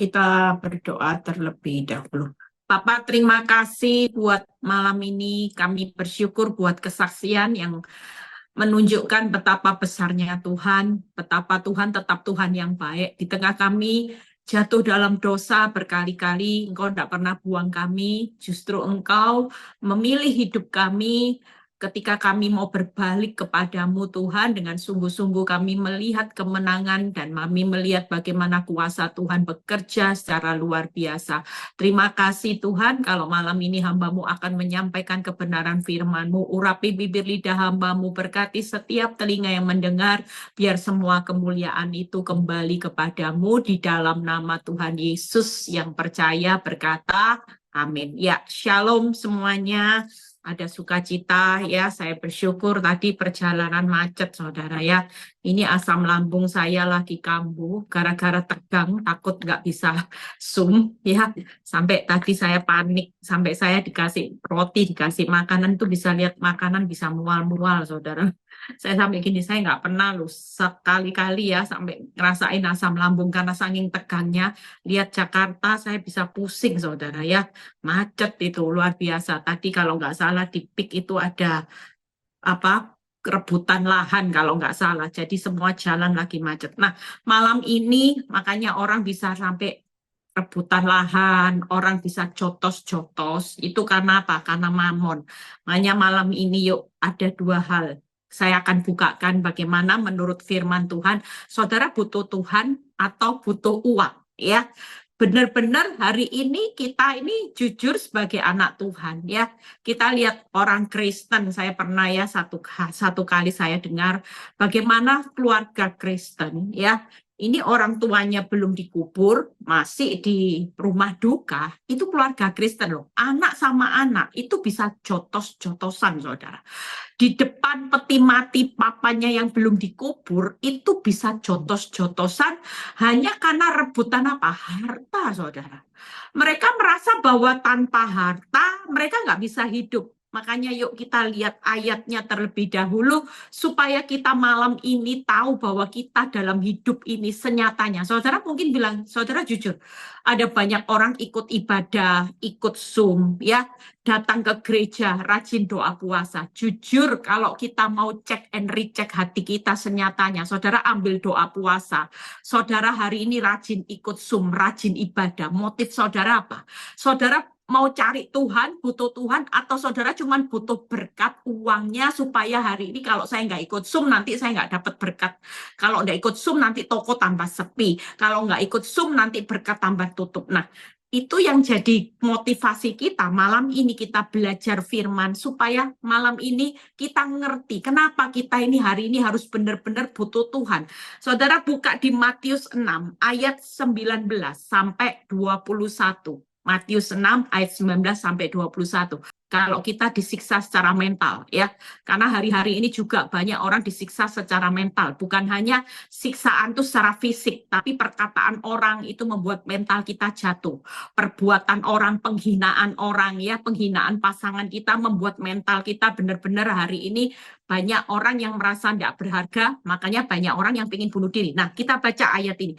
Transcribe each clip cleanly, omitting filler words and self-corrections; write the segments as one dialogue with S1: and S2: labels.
S1: kita berdoa terlebih dahulu. Bapak, terima kasih buat malam ini. Kami bersyukur buat kesaksian yang menunjukkan betapa besarnya Tuhan, betapa Tuhan tetap Tuhan yang baik. Di tengah kami jatuh dalam dosa berkali-kali, Engkau tidak pernah buang kami, justru Engkau memilih hidup kami. Ketika kami mau berbalik kepadamu Tuhan, dengan sungguh-sungguh kami melihat kemenangan dan kami melihat bagaimana kuasa Tuhan bekerja secara luar biasa. Terima kasih Tuhan, kalau malam ini hamba-Mu akan menyampaikan kebenaran firman-Mu, urapi bibir lidah hamba-Mu, berkati setiap telinga yang mendengar, biar semua kemuliaan itu kembali kepadamu di dalam nama Tuhan Yesus yang percaya berkata, amin. Ya, shalom semuanya. Ada sukacita ya, saya bersyukur tadi perjalanan macet saudara ya. Ini asam lambung saya lagi kambuh gara-gara tegang, takut nggak bisa Zoom ya. Sampai tadi saya panik, sampai saya dikasih roti, dikasih makanan tuh bisa lihat makanan bisa mual-mual saudara. Saya sampai gini, saya nggak pernah loh sekali-kali ya sampai ngerasain asam lambung karena saking tegangnya. Lihat Jakarta saya bisa pusing saudara ya. Macet itu luar biasa. Tadi kalau nggak salah di PIK itu ada apa rebutan lahan kalau nggak salah. Jadi semua jalan lagi macet. Nah, malam ini makanya orang bisa sampai rebutan lahan, orang bisa jotos-jotos. Itu karena apa? Karena mamon. Makanya malam ini yuk ada dua hal. Saya akan bukakan bagaimana menurut firman Tuhan, saudara butuh Tuhan atau butuh uang, ya. Benar-benar hari ini kita ini jujur sebagai anak Tuhan ya. Kita lihat orang Kristen, saya pernah ya satu kali saya dengar bagaimana keluarga Kristen ya. Ini orang tuanya belum dikubur, masih di rumah duka, itu keluarga Kristen loh. Anak sama anak itu bisa jotos-jotosan saudara. Di depan peti mati papanya yang belum dikubur itu bisa jotos-jotosan hanya karena rebutan apa? Harta, saudara. Mereka merasa bahwa tanpa harta mereka nggak bisa hidup. Makanya yuk kita lihat ayatnya terlebih dahulu supaya kita malam ini tahu bahwa kita dalam hidup ini senyatanya. Saudara mungkin bilang, saudara jujur, ada banyak orang ikut ibadah, ikut Zoom, ya, datang ke gereja, rajin doa puasa. Jujur kalau kita mau cek and recheck hati kita senyatanya, saudara ambil doa puasa. Saudara hari ini rajin ikut Zoom, rajin ibadah. Motif saudara apa? Saudara mau cari Tuhan, butuh Tuhan, atau saudara cuma butuh berkat uangnya supaya hari ini kalau saya nggak ikut Zoom nanti saya nggak dapat berkat. Kalau nggak ikut Zoom nanti toko tambah sepi. Kalau nggak ikut Zoom nanti berkat tambah tutup. Nah, itu yang jadi motivasi kita malam ini kita belajar firman supaya malam ini kita ngerti kenapa kita ini hari ini harus benar-benar butuh Tuhan. Saudara buka di Matius 6 ayat 19 sampai 21. Matius 6 ayat 19 sampai 21. Kalau kita disiksa secara mental ya. Karena hari-hari ini juga banyak orang disiksa secara mental, bukan hanya siksaan itu secara fisik, tapi perkataan orang itu membuat mental kita jatuh. Perbuatan orang, penghinaan orang ya, penghinaan pasangan kita membuat mental kita benar-benar hari ini banyak orang yang merasa tidak berharga, makanya banyak orang yang ingin bunuh diri. Nah, kita baca ayat ini.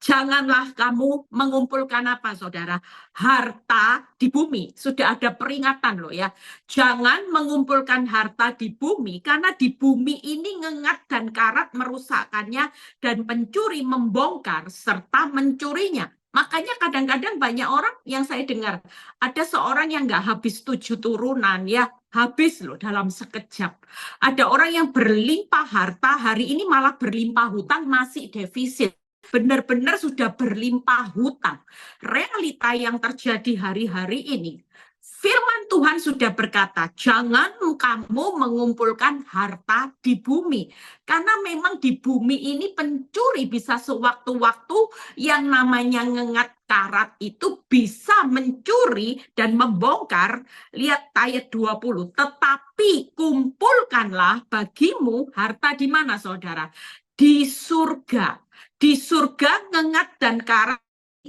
S1: Janganlah kamu mengumpulkan apa, saudara? Harta di bumi. Sudah ada peringatan loh ya. Jangan mengumpulkan harta di bumi, karena di bumi ini ngengat dan karat merusakkannya, dan pencuri membongkar serta mencurinya. Makanya kadang-kadang banyak orang yang saya dengar, ada seorang yang nggak habis 7 turunan ya, habis loh dalam sekejap. Ada orang yang berlimpah harta, hari ini malah berlimpah hutang, masih defisit. Benar-benar sudah berlimpah hutang. Realita yang terjadi hari-hari ini, firman Tuhan sudah berkata, jangan kamu mengumpulkan harta di bumi. Karena memang di bumi ini pencuri bisa sewaktu-waktu yang namanya ngengat karat itu bisa mencuri dan membongkar. Lihat ayat 20. Tetapi kumpulkanlah bagimu harta di mana, saudara? Di surga. Di surga ngengat dan karat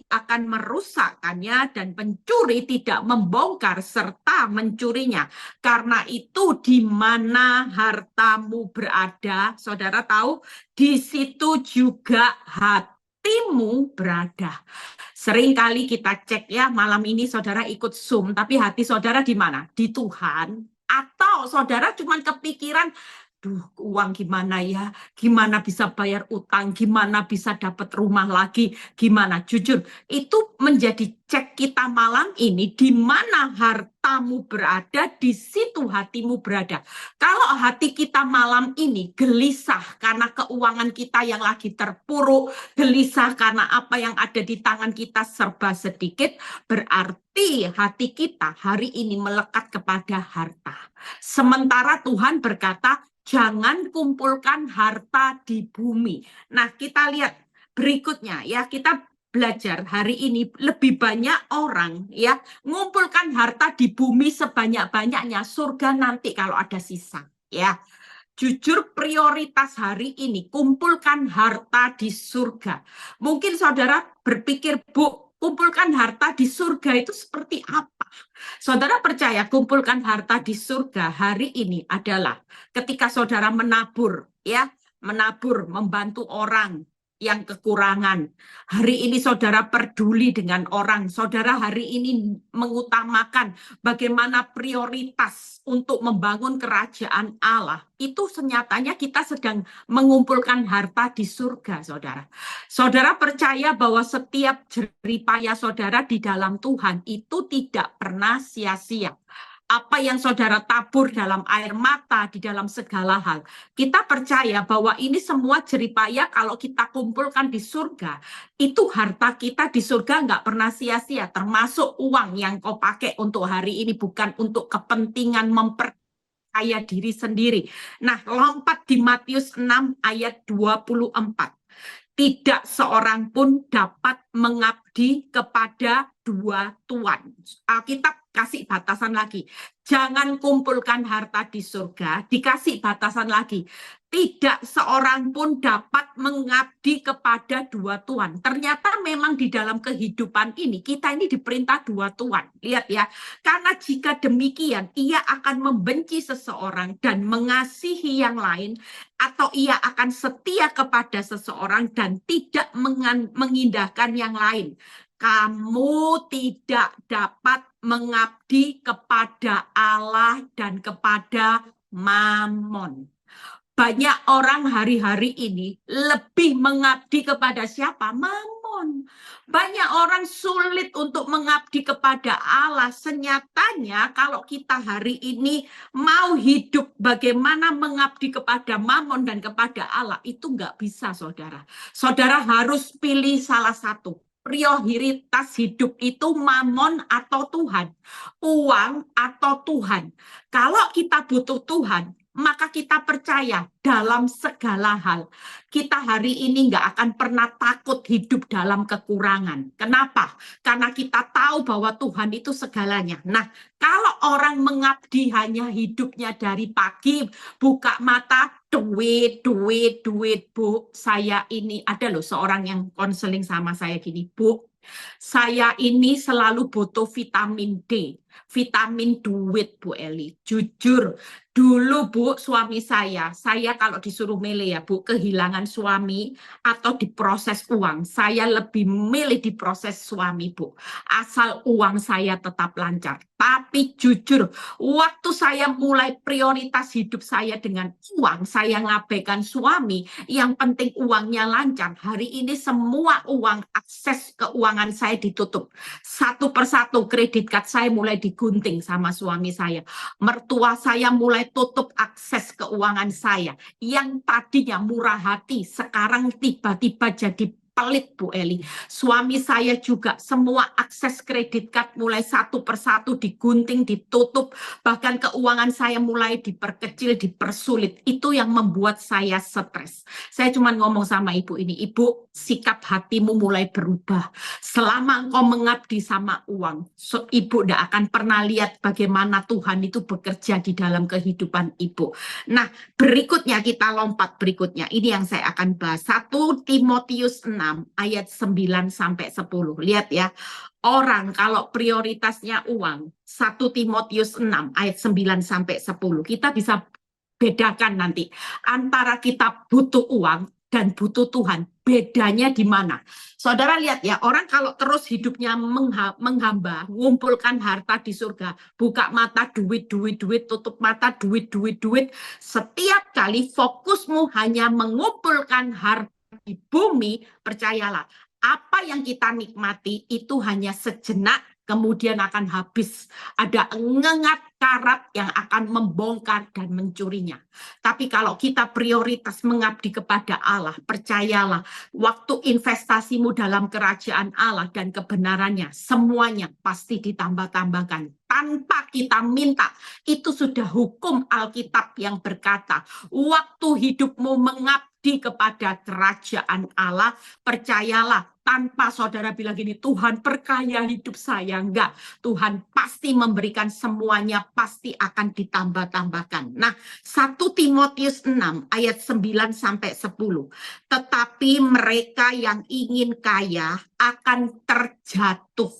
S1: akan merusakkannya dan pencuri tidak membongkar serta mencurinya. Karena itu di mana hartamu berada, saudara tahu, di situ juga hati. hatimu berada. Seringkali kita cek ya, malam ini saudara ikut Zoom, tapi hati saudara di mana? Di Tuhan. Atau saudara cuma kepikiran, duh, uang gimana ya? Gimana bisa bayar utang? Gimana bisa dapat rumah lagi? Gimana? Jujur, itu menjadi cek kita malam ini, di mana hartamu berada, di situ hatimu berada. Kalau hati kita malam ini gelisah karena keuangan kita yang lagi terpuruk, gelisah karena apa yang ada di tangan kita serba sedikit, berarti hati kita hari ini melekat kepada harta. Sementara Tuhan berkata, jangan kumpulkan harta di bumi. Nah, kita lihat berikutnya ya, kita belajar hari ini lebih banyak orang ya ngumpulkan harta di bumi sebanyak-banyaknya, surga nanti kalau ada sisa ya. Jujur prioritas hari ini kumpulkan harta di surga. Mungkin saudara berpikir, Bu, kumpulkan harta di surga itu seperti apa? Saudara percaya kumpulkan harta di surga hari ini adalah ketika saudara menabur, ya, menabur, membantu orang yang kekurangan. Hari ini saudara peduli dengan orang, saudara hari ini mengutamakan bagaimana prioritas untuk membangun kerajaan Allah. Itu senyatanya kita sedang mengumpulkan harta di surga, saudara. Saudara percaya bahwa setiap jeripaya saudara di dalam Tuhan itu tidak pernah sia-sia. Apa yang saudara tabur dalam air mata, di dalam segala hal. Kita percaya bahwa ini semua jeripaya kalau kita kumpulkan di surga, itu harta kita di surga nggak pernah sia-sia, termasuk uang yang kau pakai untuk hari ini, bukan untuk kepentingan memperkaya diri sendiri. Nah, lompat di Matius 6 ayat 24. Tidak seorang pun dapat mengabdi kepada dua tuan. Alkitab kasih batasan lagi. Jangan kumpulkan harta di surga, dikasih batasan lagi. Tidak seorang pun dapat mengabdi kepada dua tuan. Ternyata memang di dalam kehidupan ini, kita ini diperintah dua tuan. Lihat ya, karena jika demikian, ia akan membenci seseorang dan mengasihi yang lain, atau ia akan setia kepada seseorang dan tidak mengindahkan yang lain. Kamu tidak dapat mengabdi kepada Allah dan kepada Mammon. Banyak orang hari-hari ini lebih mengabdi kepada siapa? Mammon. Banyak orang sulit untuk mengabdi kepada Allah. Senyatanya kalau kita hari ini mau hidup bagaimana mengabdi kepada Mammon dan kepada Allah, itu nggak bisa, saudara. Saudara harus pilih salah satu. Prioritas hidup itu Mammon atau Tuhan, uang atau Tuhan. Kalau kita butuh Tuhan, maka kita percaya dalam segala hal. Kita hari ini nggak akan pernah takut hidup dalam kekurangan. Kenapa? Karena kita tahu bahwa Tuhan itu segalanya. Nah, kalau orang mengabdi hanya hidupnya dari pagi, buka mata, duit, duit, duit, Bu. Saya ini, ada loh seorang yang konseling sama saya gini, Bu. Saya ini selalu butuh vitamin D, vitamin duit, Bu Eli. Jujur, dulu Bu, suami saya kalau disuruh milih ya Bu, kehilangan suami atau diproses uang, saya lebih milih diproses suami Bu. Asal uang saya tetap lancar. Tapi jujur, waktu saya mulai prioritas hidup saya dengan uang, saya ngabaikan suami, yang penting uangnya lancar. Hari ini semua uang, akses keuangan saya ditutup. Satu persatu kredit card saya mulai digunting sama suami saya. Mertua saya mulai tutup akses keuangan saya. Yang tadinya murah hati, sekarang tiba-tiba jadi pelit, Bu Eli. Suami saya juga semua akses kredit card mulai satu persatu digunting, ditutup. Bahkan keuangan saya mulai diperkecil, dipersulit. Itu yang membuat saya stres. Saya cuma ngomong sama ibu ini, Ibu, sikap hatimu mulai berubah. Selama engkau mengabdi sama uang, ibu tidak akan pernah lihat bagaimana Tuhan itu bekerja di dalam kehidupan ibu. Nah, berikutnya kita lompat berikutnya. Ini yang saya akan bahas. 1 Timotius 6 ayat 9 sampai 10. Lihat ya. Orang kalau prioritasnya uang, 1 Timotius 6 ayat 9 sampai 10. Kita bisa bedakan nanti antara kita butuh uang dan butuh Tuhan. Bedanya di mana? Saudara lihat ya, orang kalau terus hidupnya menghamba, mengumpulkan harta di surga, buka mata duit, duit, duit, tutup mata duit, duit, duit. Setiap kali fokusmu hanya mengumpulkan harta di bumi, percayalah, apa yang kita nikmati itu hanya sejenak, kemudian akan habis. Ada ngengat karat yang akan membongkar dan mencurinya. Tapi kalau kita prioritas mengabdi kepada Allah, percayalah, waktu investasimu dalam kerajaan Allah dan kebenarannya, semuanya pasti ditambah-tambahkan. Tanpa kita minta, itu sudah hukum Alkitab yang berkata, waktu hidupmu mengabdi kepada kerajaan Allah, percayalah, tanpa saudara bilang gini, Tuhan perkaya hidup saya. Enggak, Tuhan pasti memberikan semuanya, pasti akan ditambah-tambahkan. Nah, 1 Timotius 6 ayat 9 sampai 10. Tetapi mereka yang ingin kaya akan terjatuh.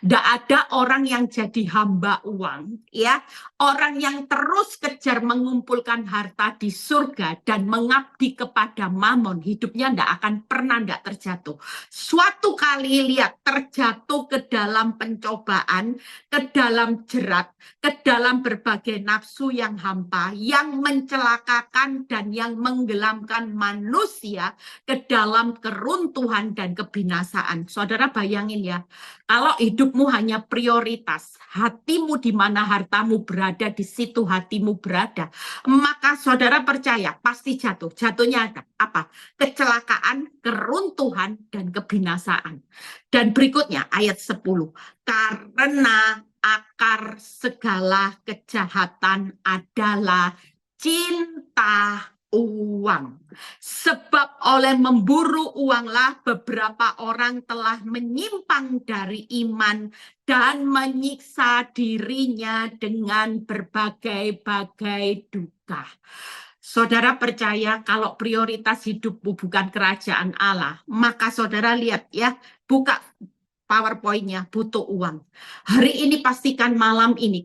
S1: Tidak ada orang yang jadi hamba uang, ya. Orang yang terus kejar mengumpulkan harta di surga dan mengabdi kepada Mammon, hidupnya tidak akan pernah tidak terjatuh. Suatu kali lihat terjatuh ke dalam pencobaan, ke dalam jerat, ke dalam berbagai nafsu yang hampa, yang mencelakakan dan yang menggelamkan manusia ke dalam keruntuhan dan kebinasaan. Saudara bayangin ya, kalau hidupmu hanya prioritas, hatimu di mana hartamu berada, di situ hatimu berada, maka saudara percaya pasti jatuh. Jatuhnya apa? Kecelakaan, keruntuhan, dan kebinasaan. Dan berikutnya ayat 10. Karena akar segala kejahatan adalah cinta uang. Sebab oleh memburu uanglah beberapa orang telah menyimpang dari iman dan menyiksa dirinya dengan berbagai-bagai duka. Saudara percaya kalau prioritas hidupmu bukan kerajaan Allah, maka saudara lihat ya, buka PowerPoint-nya, butuh uang. Hari ini pastikan malam ini,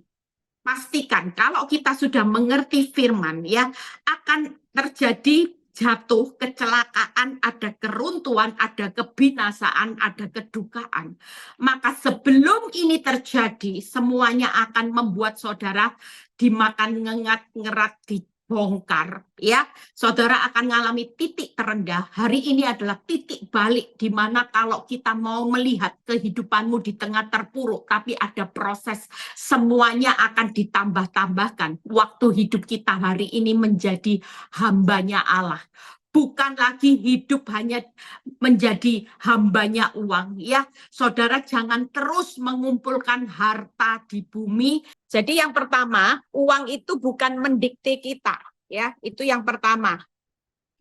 S1: pastikan kalau kita sudah mengerti firman ya, akan terjadi jatuh, kecelakaan, ada keruntuhan, ada kebinasaan, ada kedukaan. Maka sebelum ini terjadi, semuanya akan membuat saudara dimakan ngengat, ngerat, dibongkar. Ya, saudara akan mengalami titik terendah. Hari ini adalah titik balik di mana kalau kita mau melihat kehidupanmu di tengah terpuruk, tapi ada proses, semuanya akan ditambah-tambahkan. Waktu hidup kita hari ini menjadi hambanya Allah. Bukan lagi hidup hanya menjadi hambanya uang. Ya, saudara jangan terus mengumpulkan harta di bumi. Jadi yang pertama, uang itu bukan mendikte kita. Ya, itu yang pertama.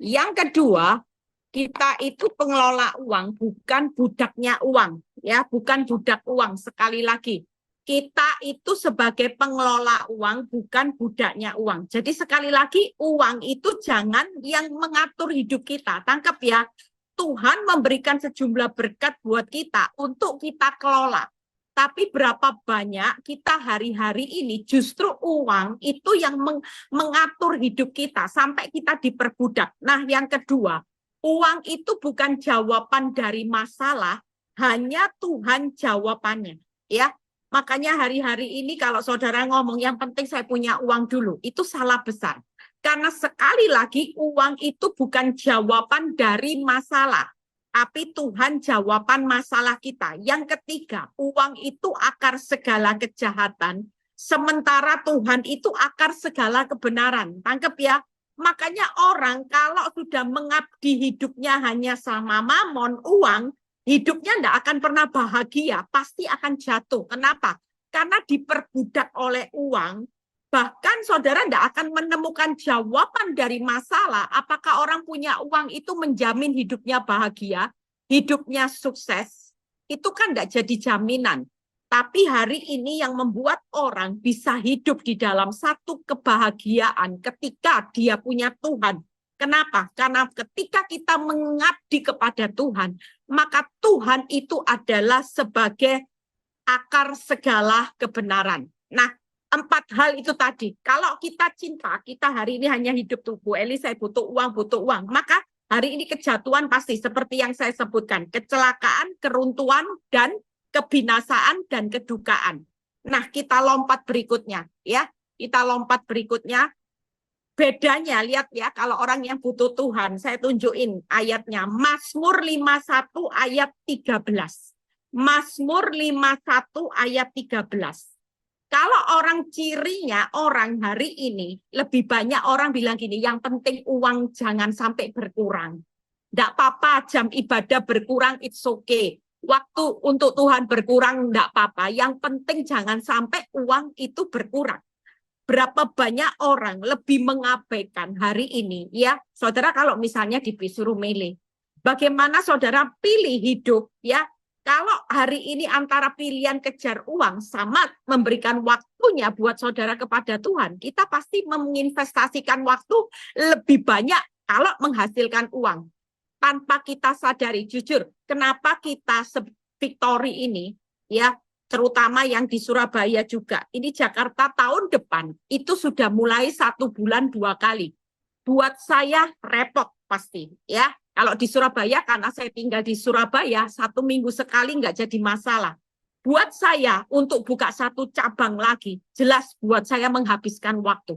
S1: Yang kedua, kita itu pengelola uang, bukan budaknya uang. Ya, bukan budak uang. Sekali lagi, kita itu sebagai pengelola uang, bukan budaknya uang. Jadi sekali lagi, uang itu jangan yang mengatur hidup kita. Tangkap ya, Tuhan memberikan sejumlah berkat buat kita untuk kita kelola. Tapi berapa banyak kita hari-hari ini justru uang itu yang mengatur hidup kita sampai kita diperbudak. Nah, yang kedua, uang itu bukan jawaban dari masalah, hanya Tuhan jawabannya. Ya, makanya hari-hari ini kalau saudara ngomong yang penting saya punya uang dulu, itu salah besar. Karena sekali lagi uang itu bukan jawaban dari masalah, tapi Tuhan jawaban masalah kita. Yang ketiga, uang itu akar segala kejahatan, sementara Tuhan itu akar segala kebenaran. Tangkap ya. Makanya orang kalau sudah mengabdi hidupnya hanya sama Mammon, uang, hidupnya tidak akan pernah bahagia, pasti akan jatuh. Kenapa? Karena diperbudak oleh uang. Bahkan saudara tidak akan menemukan jawaban dari masalah. Apakah orang punya uang itu menjamin hidupnya bahagia, hidupnya sukses? Itu kan tidak jadi jaminan. Tapi hari ini yang membuat orang bisa hidup di dalam satu kebahagiaan ketika dia punya Tuhan. Kenapa? Karena ketika kita mengabdi kepada Tuhan, maka Tuhan itu adalah sebagai akar segala kebenaran. Nah, 4 hal itu tadi. Kalau kita cinta, kita hari ini hanya hidup tubuh. Eli, saya butuh uang, maka Hari ini kejatuhan pasti seperti yang saya sebutkan. Kecelakaan, keruntuhan, dan kebinasaan dan kedukaan. Nah, kita lompat berikutnya. Ya, kita lompat berikutnya. Bedanya, lihat ya, kalau orang yang butuh Tuhan, saya tunjukin ayatnya. Mazmur 51 ayat 13. Mazmur 51 ayat 13. Kalau orang cirinya, orang hari ini, lebih banyak orang bilang gini, yang penting uang jangan sampai berkurang. Tidak apa-apa, jam ibadah berkurang, it's okay. Waktu untuk Tuhan berkurang, tidak apa-apa. Yang penting jangan sampai uang itu berkurang. Berapa banyak orang lebih mengabaikan hari ini, ya saudara, kalau misalnya disuruh milih, bagaimana saudara pilih hidup, ya kalau hari ini antara pilihan kejar uang sama memberikan waktunya buat saudara kepada Tuhan, kita pasti menginvestasikan waktu lebih banyak kalau menghasilkan uang tanpa kita sadari. Jujur, kenapa kita Victory ini, ya terutama yang di Surabaya juga. Ini Jakarta tahun depan itu sudah mulai 1 bulan 2 kali. Buat saya repot pasti, ya. Kalau di Surabaya, karena saya tinggal di Surabaya, 1 minggu sekali nggak jadi masalah. Buat saya untuk buka 1 cabang lagi, jelas buat saya menghabiskan waktu.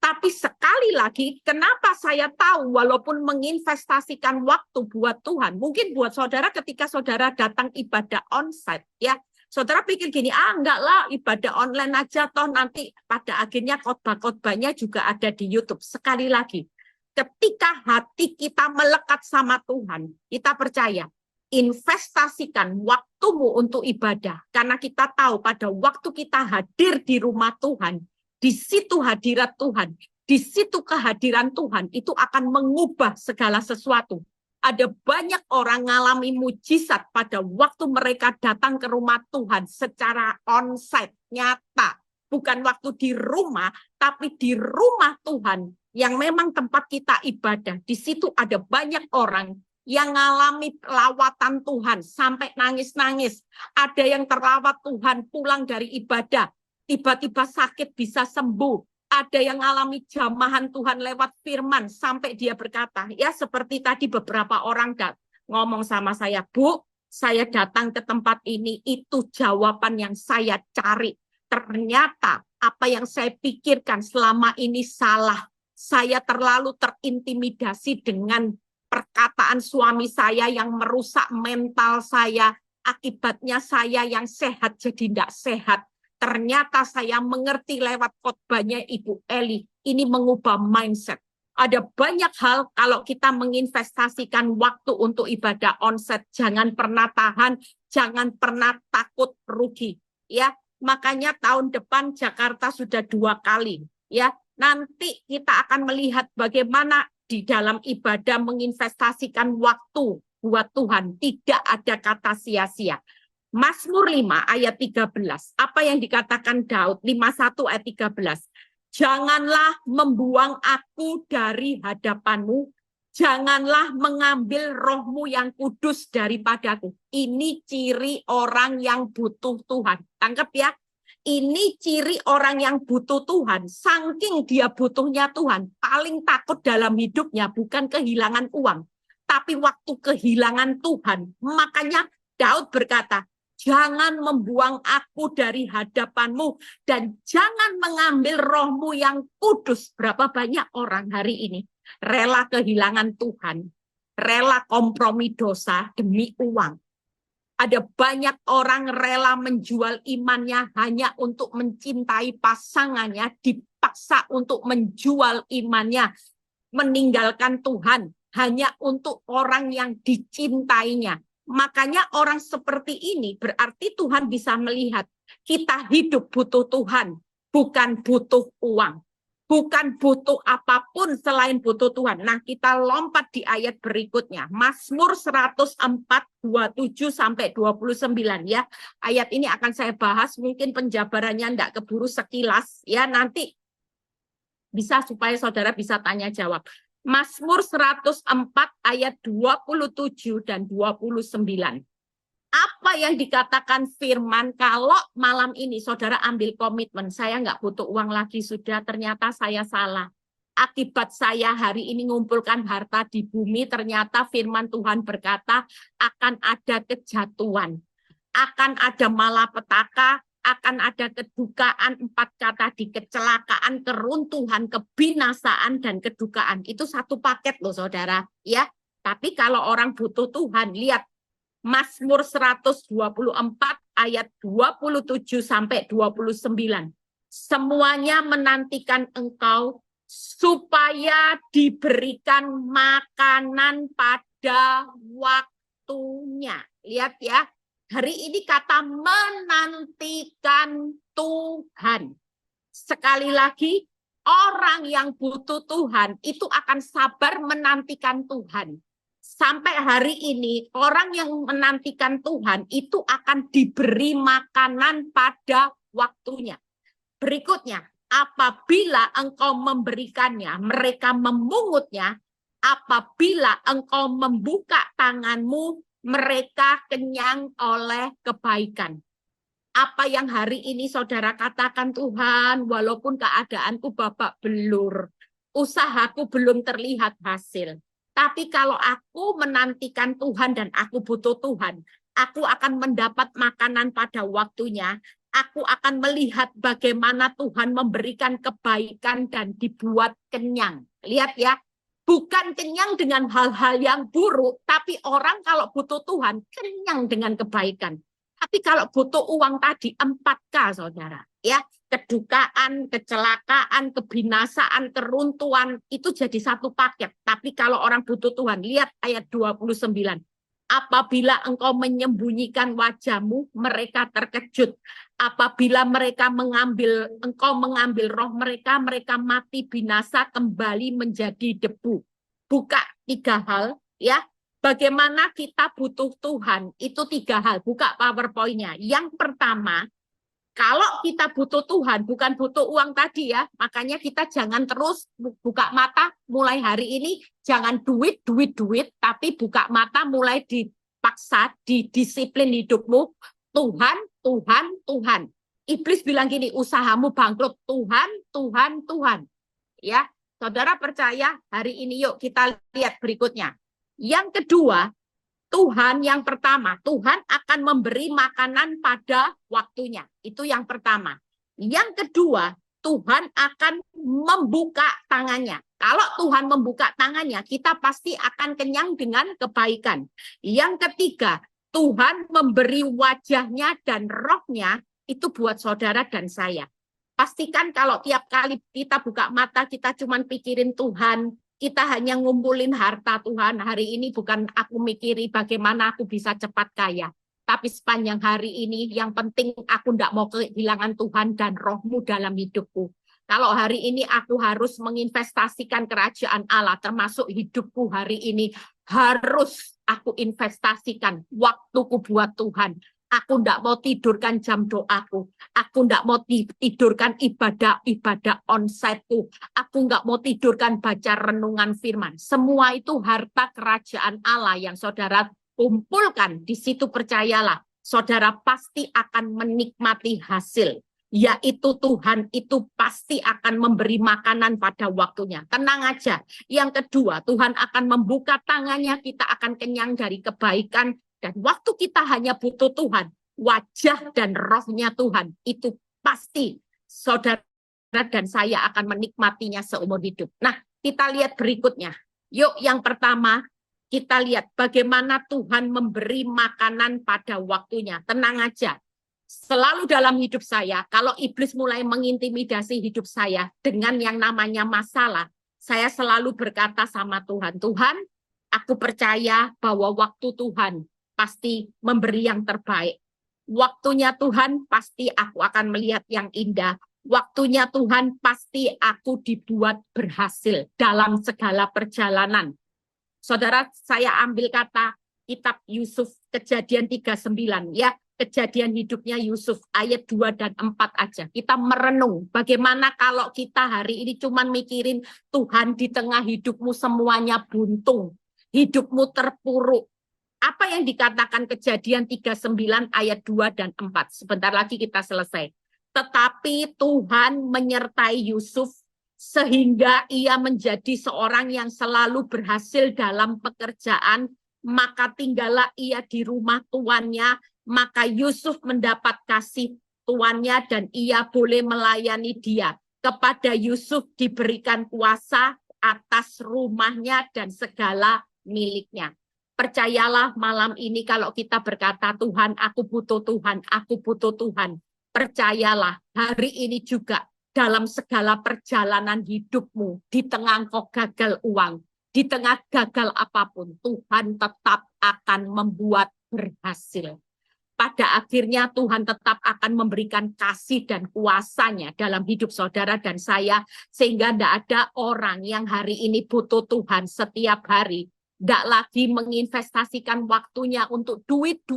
S1: Tapi sekali lagi, kenapa saya tahu walaupun menginvestasikan waktu buat Tuhan, mungkin buat saudara ketika saudara datang ibadah onsite, ya, saudara pikir gini, enggak lah ibadah online aja, toh nanti pada akhirnya khotbah-khotbahnya juga ada di YouTube. Sekali lagi, ketika hati kita melekat sama Tuhan, kita percaya, investasikan waktumu untuk ibadah. Karena kita tahu pada waktu kita hadir di rumah Tuhan, di situ hadirat Tuhan, di situ kehadiran Tuhan, itu akan mengubah segala sesuatu. Ada banyak orang mengalami mujizat pada waktu mereka datang ke rumah Tuhan secara onsite, nyata. Bukan waktu di rumah, tapi di rumah Tuhan yang memang tempat kita ibadah. Di situ ada banyak orang yang mengalami lawatan Tuhan sampai nangis-nangis. Ada yang terlawat Tuhan pulang dari ibadah, tiba-tiba sakit bisa sembuh. Ada yang alami jamahan Tuhan lewat firman sampai dia berkata, ya seperti tadi beberapa orang ngomong sama saya, Bu, saya datang ke tempat ini, itu jawaban yang saya cari. Ternyata apa yang saya pikirkan selama ini salah. Saya terlalu terintimidasi dengan perkataan suami saya yang merusak mental saya. Akibatnya saya yang sehat jadi tidak sehat. Ternyata saya mengerti lewat khotbahnya Ibu Eli. Ini mengubah mindset. Ada banyak hal kalau kita menginvestasikan waktu untuk ibadah onsite. Jangan pernah tahan, jangan pernah takut rugi. Ya, makanya tahun depan Jakarta sudah 2 kali. Ya, nanti kita akan melihat bagaimana di dalam ibadah menginvestasikan waktu buat Tuhan. Tidak ada kata sia-sia. Mazmur 5 ayat 13. Apa yang dikatakan Daud? 51 ayat 13. Janganlah membuang aku dari hadapanmu. Janganlah mengambil rohmu yang kudus daripadaku. Ini ciri orang yang butuh Tuhan. Tangkap ya. Ini ciri orang yang butuh Tuhan. Saking dia butuhnya Tuhan, paling takut dalam hidupnya bukan kehilangan uang, tapi waktu kehilangan Tuhan. Makanya Daud berkata, jangan membuang aku dari hadapanmu dan jangan mengambil rohmu yang kudus. Berapa banyak orang hari ini rela kehilangan Tuhan, rela kompromi dosa demi uang. Ada banyak orang rela menjual imannya hanya untuk mencintai pasangannya, dipaksa untuk menjual imannya, meninggalkan Tuhan hanya untuk orang yang dicintainya. Makanya orang seperti ini berarti Tuhan bisa melihat kita hidup butuh Tuhan, bukan butuh uang. Bukan butuh apapun selain butuh Tuhan. Nah, kita lompat di ayat berikutnya. Mazmur 104, 27 sampai 29 ya. Ayat ini akan saya bahas, mungkin penjabarannya enggak keburu sekilas ya, nanti bisa supaya saudara bisa tanya jawab. Mazmur 104 ayat 27 dan 29. Apa yang dikatakan firman kalau malam ini saudara ambil komitmen, saya nggak butuh uang lagi, sudah ternyata saya salah. Akibat saya hari ini mengumpulkan harta di bumi, ternyata firman Tuhan berkata akan ada kejatuhan, akan ada malapetaka, akan ada kedukaan, 4 kata di kecelakaan, keruntuhan, kebinasaan, dan kedukaan. Itu satu paket loh saudara. Ya. Tapi kalau orang butuh Tuhan, lihat Mazmur 124 ayat 27 sampai 29. Semuanya menantikan engkau supaya diberikan makanan pada waktunya. Lihat ya, hari ini kata menantikan Tuhan. Sekali lagi, orang yang butuh Tuhan itu akan sabar menantikan Tuhan. Sampai hari ini, orang yang menantikan Tuhan itu akan diberi makanan pada waktunya. Berikutnya, apabila engkau memberikannya, mereka memungutnya. Apabila engkau membuka tanganmu, mereka kenyang oleh kebaikan. Apa yang hari ini saudara katakan, Tuhan, walaupun keadaanku babak belur, usahaku belum terlihat hasil. Tapi kalau aku menantikan Tuhan dan aku butuh Tuhan, aku akan mendapat makanan pada waktunya. Aku akan melihat bagaimana Tuhan memberikan kebaikan dan dibuat kenyang. Lihat ya, bukan kenyang dengan hal-hal yang buruk, tapi orang kalau butuh Tuhan, kenyang dengan kebaikan. Tapi kalau butuh uang tadi, 4K saudara. Ya, kedukaan, kecelakaan, kebinasaan, keruntuhan, itu jadi satu paket. Tapi kalau orang butuh Tuhan, lihat ayat 29. Apabila engkau menyembunyikan wajahmu, mereka terkejut. Apabila engkau mengambil roh mereka, mereka mati binasa kembali menjadi debu. Buka 3 hal, ya. Bagaimana kita butuh Tuhan, itu 3 hal. Buka PowerPoint-nya. Yang pertama, kalau kita butuh Tuhan, bukan butuh uang tadi ya, makanya kita jangan terus buka mata mulai hari ini, jangan duit, tapi buka mata mulai dipaksa, didisiplin hidupmu, Tuhan, Tuhan, Tuhan. Iblis bilang gini, usahamu bangkrut, Tuhan. Ya, saudara percaya hari ini yuk kita lihat berikutnya. Yang kedua, Tuhan yang pertama, Tuhan akan memberi makanan pada waktunya. Itu yang pertama. Yang kedua, Tuhan akan membuka tangannya. Kalau Tuhan membuka tangannya, kita pasti akan kenyang dengan kebaikan. Yang ketiga, Tuhan memberi wajahnya dan rohnya itu buat saudara dan saya. Pastikan kalau tiap kali kita buka mata, kita cuma pikirin Tuhan, kita hanya ngumpulin harta Tuhan. Hari ini bukan aku mikiri bagaimana aku bisa cepat kaya. Tapi sepanjang hari ini yang penting aku tidak mau kehilangan Tuhan dan rohmu dalam hidupku. Kalau hari ini aku harus menginvestasikan kerajaan Allah, termasuk hidupku hari ini, harus aku investasikan waktuku buat Tuhan. Aku tidak mau tidurkan jam doaku. Aku tidak mau tidurkan ibadah onsite-ku. Aku nggak mau tidurkan baca renungan firman. Semua itu harta kerajaan Allah yang saudara kumpulkan. Di situ percayalah, saudara pasti akan menikmati hasil. Yaitu Tuhan itu pasti akan memberi makanan pada waktunya. Tenang aja. Yang kedua, Tuhan akan membuka tangannya, kita akan kenyang dari kebaikan. Dan waktu kita hanya butuh Tuhan, wajah dan rohnya Tuhan, itu pasti saudara dan saya akan menikmatinya seumur hidup. Nah, kita lihat berikutnya. Yuk, yang pertama, kita lihat bagaimana Tuhan memberi makanan pada waktunya. Tenang aja. Selalu dalam hidup saya, kalau iblis mulai mengintimidasi hidup saya dengan yang namanya masalah, saya selalu berkata sama Tuhan, Tuhan, aku percaya bahwa waktu Tuhan pasti memberi yang terbaik. Waktunya Tuhan pasti aku akan melihat yang indah. Waktunya Tuhan pasti aku dibuat berhasil dalam segala perjalanan. Saudara, saya ambil kata kitab Yusuf Kejadian 39 ya. Kejadian hidupnya Yusuf ayat 2 dan 4 aja. Kita merenung bagaimana kalau kita hari ini cuman mikirin Tuhan di tengah hidupmu semuanya buntung. Hidupmu terpuruk. Apa yang dikatakan Kejadian 39 ayat 2 dan 4. Sebentar lagi kita selesai. Tetapi Tuhan menyertai Yusuf sehingga ia menjadi seorang yang selalu berhasil dalam pekerjaan, maka tinggallah ia di rumah tuannya, maka Yusuf mendapat kasih tuannya dan ia boleh melayani dia. Kepada Yusuf diberikan kuasa atas rumahnya dan segala miliknya. Percayalah malam ini kalau kita berkata, Tuhan, aku butuh Tuhan, aku butuh Tuhan. Percayalah hari ini juga dalam segala perjalanan hidupmu, di tengah engkau gagal uang, di tengah gagal apapun, Tuhan tetap akan membuat berhasil. Pada akhirnya Tuhan tetap akan memberikan kasih dan kuasanya dalam hidup saudara dan saya, sehingga tidak ada orang yang hari ini butuh Tuhan setiap hari, tidak lagi menginvestasikan waktunya untuk duit,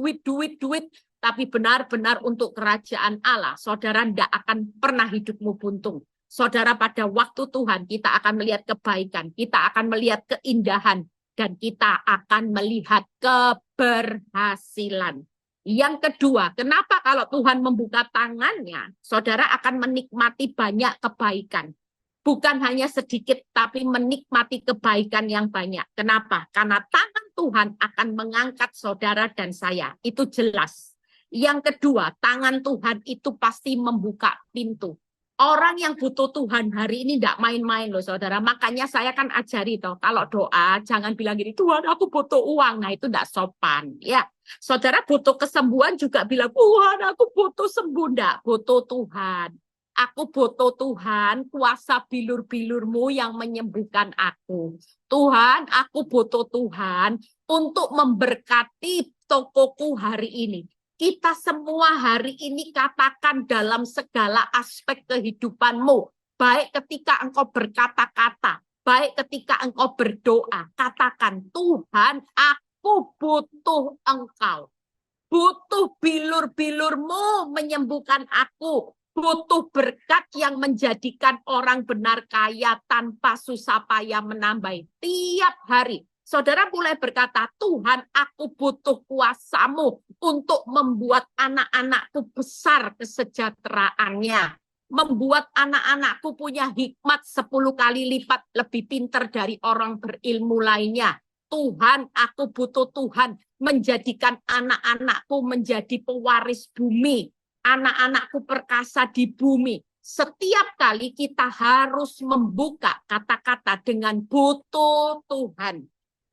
S1: tapi benar-benar untuk kerajaan Allah. Saudara tidak akan pernah hidupmu buntung. Saudara, pada waktu Tuhan kita akan melihat kebaikan, kita akan melihat keindahan, dan kita akan melihat keberhasilan. Yang kedua, kenapa kalau Tuhan membuka tangannya, saudara akan menikmati banyak kebaikan. Bukan hanya sedikit, tapi menikmati kebaikan yang banyak. Kenapa? Karena tangan Tuhan akan mengangkat saudara dan saya. Itu jelas. Yang kedua, tangan Tuhan itu pasti membuka pintu. Orang yang butuh Tuhan hari ini tidak main-main loh saudara. Makanya saya kan ajari toh, kalau doa jangan bilang gini, Tuhan aku butuh uang. Nah itu tidak sopan. Ya, saudara butuh kesembuhan juga bilang, Tuhan aku butuh sembuh. Tidak, butuh Tuhan. Aku butuh Tuhan, kuasa bilur-bilurmu yang menyembuhkan aku. Tuhan, aku butuh Tuhan untuk memberkati tokoku hari ini. Kita semua hari ini katakan dalam segala aspek kehidupanmu. Baik ketika engkau berkata-kata, baik ketika engkau berdoa. Katakan, Tuhan aku butuh engkau. Butuh bilur-bilurmu menyembuhkan aku. Butuh berkat yang menjadikan orang benar kaya tanpa susah payah menambah. Tiap hari. Saudara mulai berkata, Tuhan aku butuh kuasamu untuk membuat anak-anakku besar kesejahteraannya. Membuat anak-anakku punya hikmat 10 kali lipat lebih pintar dari orang berilmu lainnya. Tuhan, aku butuh Tuhan menjadikan anak-anakku menjadi pewaris bumi. Anak-anakku perkasa di bumi. Setiap kali kita harus membuka kata-kata dengan butuh Tuhan.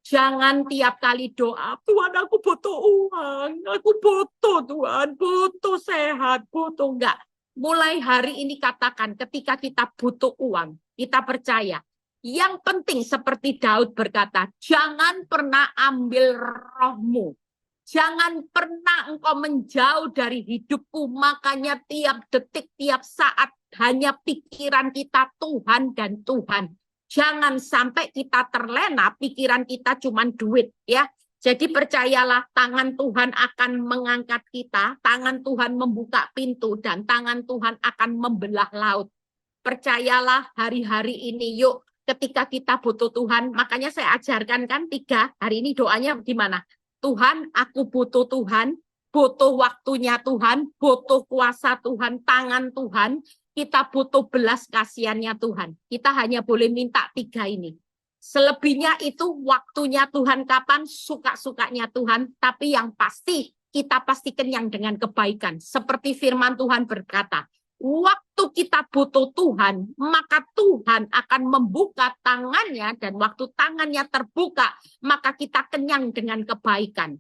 S1: Jangan tiap kali doa, Tuhan aku butuh uang, aku butuh Tuhan, butuh sehat, butuh enggak. Mulai hari ini katakan ketika kita butuh uang, kita percaya. Yang penting seperti Daud berkata, jangan pernah ambil rohmu. Jangan pernah engkau menjauh dari hidupku, makanya tiap detik, tiap saat hanya pikiran kita Tuhan dan Tuhan. Jangan sampai kita terlena, pikiran kita cuma duit ya. Jadi percayalah, tangan Tuhan akan mengangkat kita, tangan Tuhan membuka pintu, dan tangan Tuhan akan membelah laut. Percayalah hari-hari ini, yuk ketika kita butuh Tuhan, makanya saya ajarkan kan 3, hari ini doanya gimana? Tuhan, aku butuh Tuhan, butuh waktunya Tuhan, butuh kuasa Tuhan, tangan Tuhan, kita butuh belas kasihannya Tuhan. Kita hanya boleh minta 3 ini. Selebihnya itu waktunya Tuhan kapan, suka-sukanya Tuhan, tapi yang pasti kita pasti kenyang dengan kebaikan. Seperti firman Tuhan berkata, waktu kita butuh Tuhan, maka Tuhan akan membuka tangannya, dan waktu tangannya terbuka, maka kita kenyang dengan kebaikan.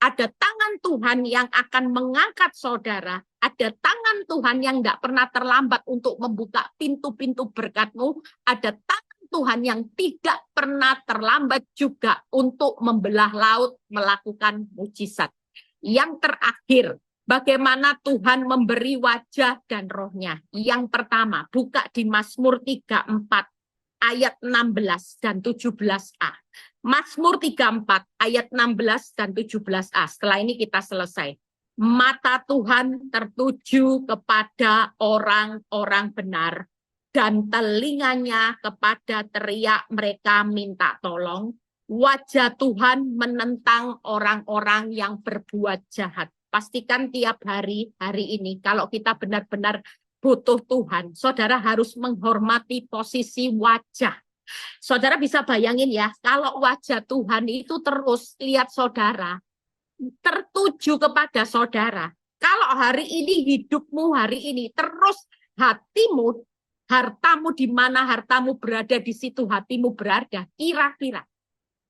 S1: Ada tangan Tuhan yang akan mengangkat saudara, ada tangan Tuhan yang tidak pernah terlambat untuk membuka pintu-pintu berkatmu, ada tangan Tuhan yang tidak pernah terlambat juga untuk membelah laut, melakukan mujizat. Yang terakhir, bagaimana Tuhan memberi wajah dan rohnya. Yang pertama, buka di Mazmur 34 ayat 16 dan 17a. Mazmur 34 ayat 16 dan 17a. Setelah ini kita selesai. Mata Tuhan tertuju kepada orang-orang benar, dan telinganya kepada teriak mereka minta tolong. Wajah Tuhan menentang orang-orang yang berbuat jahat. Pastikan tiap hari ini, kalau kita benar-benar
S2: butuh Tuhan, saudara harus menghormati posisi wajah. Saudara bisa bayangin ya, kalau wajah Tuhan itu terus lihat saudara, tertuju kepada saudara. Kalau hari ini hidupmu hari ini terus hatimu, hartamu di mana hartamu berada di situ hatimu berada. Kira-kira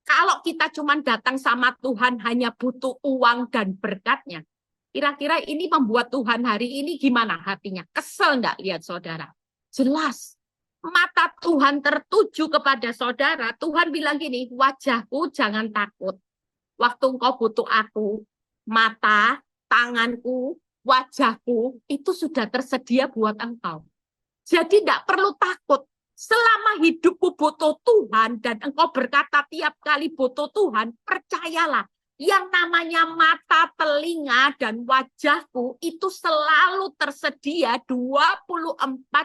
S2: kalau kita cuma datang sama Tuhan hanya butuh uang dan berkatnya, kira-kira ini membuat Tuhan hari ini gimana hatinya? Kesel enggak lihat saudara? Jelas. Mata Tuhan tertuju kepada saudara. Tuhan bilang gini, wajahku jangan takut. Waktu engkau butuh aku, mata, tanganku, wajahku, itu sudah tersedia buat engkau. Jadi tidak perlu takut. Selama hidupmu butuh Tuhan dan engkau berkata tiap kali butuh Tuhan, percayalah, yang namanya mata, telinga, dan wajahku itu selalu tersedia 24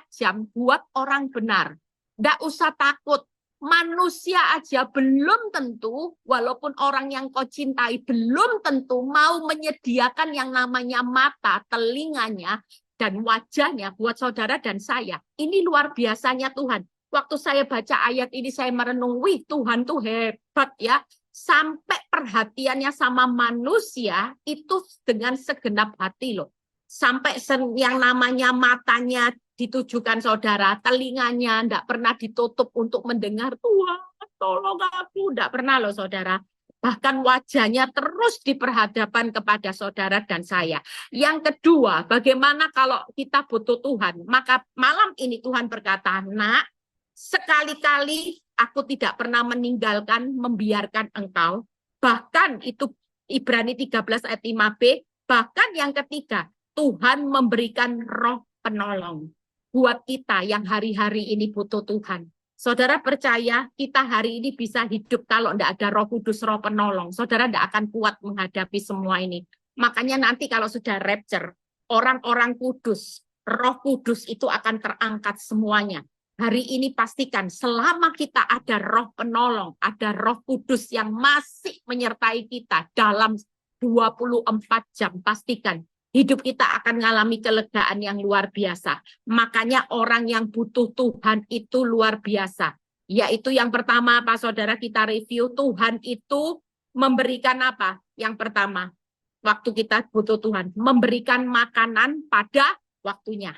S2: jam buat orang benar. Tidak usah takut. Manusia aja belum tentu, walaupun orang yang kau cintai belum tentu mau menyediakan yang namanya mata, telinganya, dan wajahnya buat saudara dan saya. Ini luar biasanya Tuhan. Waktu saya baca ayat ini, saya merenung, wih Tuhan tuh hebat ya. Sampai perhatiannya sama manusia itu dengan segenap hati loh. Sampai yang namanya matanya ditujukan saudara, telinganya tidak pernah ditutup untuk mendengar, Tuhan tolong aku, tidak pernah loh saudara. Bahkan wajahnya terus diperhadapkan kepada saudara dan saya. Yang kedua, bagaimana kalau kita butuh Tuhan? Maka malam ini Tuhan berkata, nak, sekali-kali aku tidak pernah meninggalkan, membiarkan engkau. Bahkan itu Ibrani 13 ayat 5b, bahkan yang ketiga, Tuhan memberikan roh penolong buat kita yang hari-hari ini butuh Tuhan. Saudara percaya kita hari ini bisa hidup kalau tidak ada Roh Kudus, roh penolong. Saudara tidak akan kuat menghadapi semua ini. Makanya nanti kalau sudah rapture, orang-orang kudus, Roh Kudus itu akan terangkat semuanya. Hari ini pastikan selama kita ada roh penolong, ada Roh Kudus yang masih menyertai kita dalam 24 jam, pastikan hidup kita akan mengalami kelegaan yang luar biasa. Makanya orang yang butuh Tuhan itu luar biasa. Yaitu yang pertama apa saudara kita review, Tuhan itu memberikan apa? Yang pertama, waktu kita butuh Tuhan, memberikan makanan pada waktunya.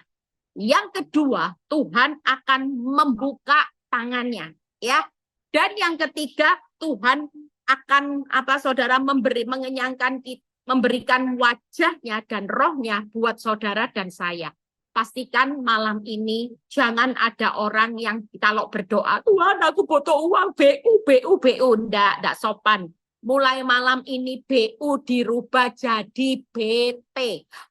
S2: Yang kedua, Tuhan akan membuka tangannya, ya. Dan yang ketiga, Tuhan akan apa saudara mengenyangkan kita, memberikan wajahnya dan rohnya buat saudara dan saya. Pastikan malam ini jangan ada orang yang kalau berdoa, Tuhan aku butuh uang, BU. Nggak sopan. Mulai malam ini BU dirubah jadi BT.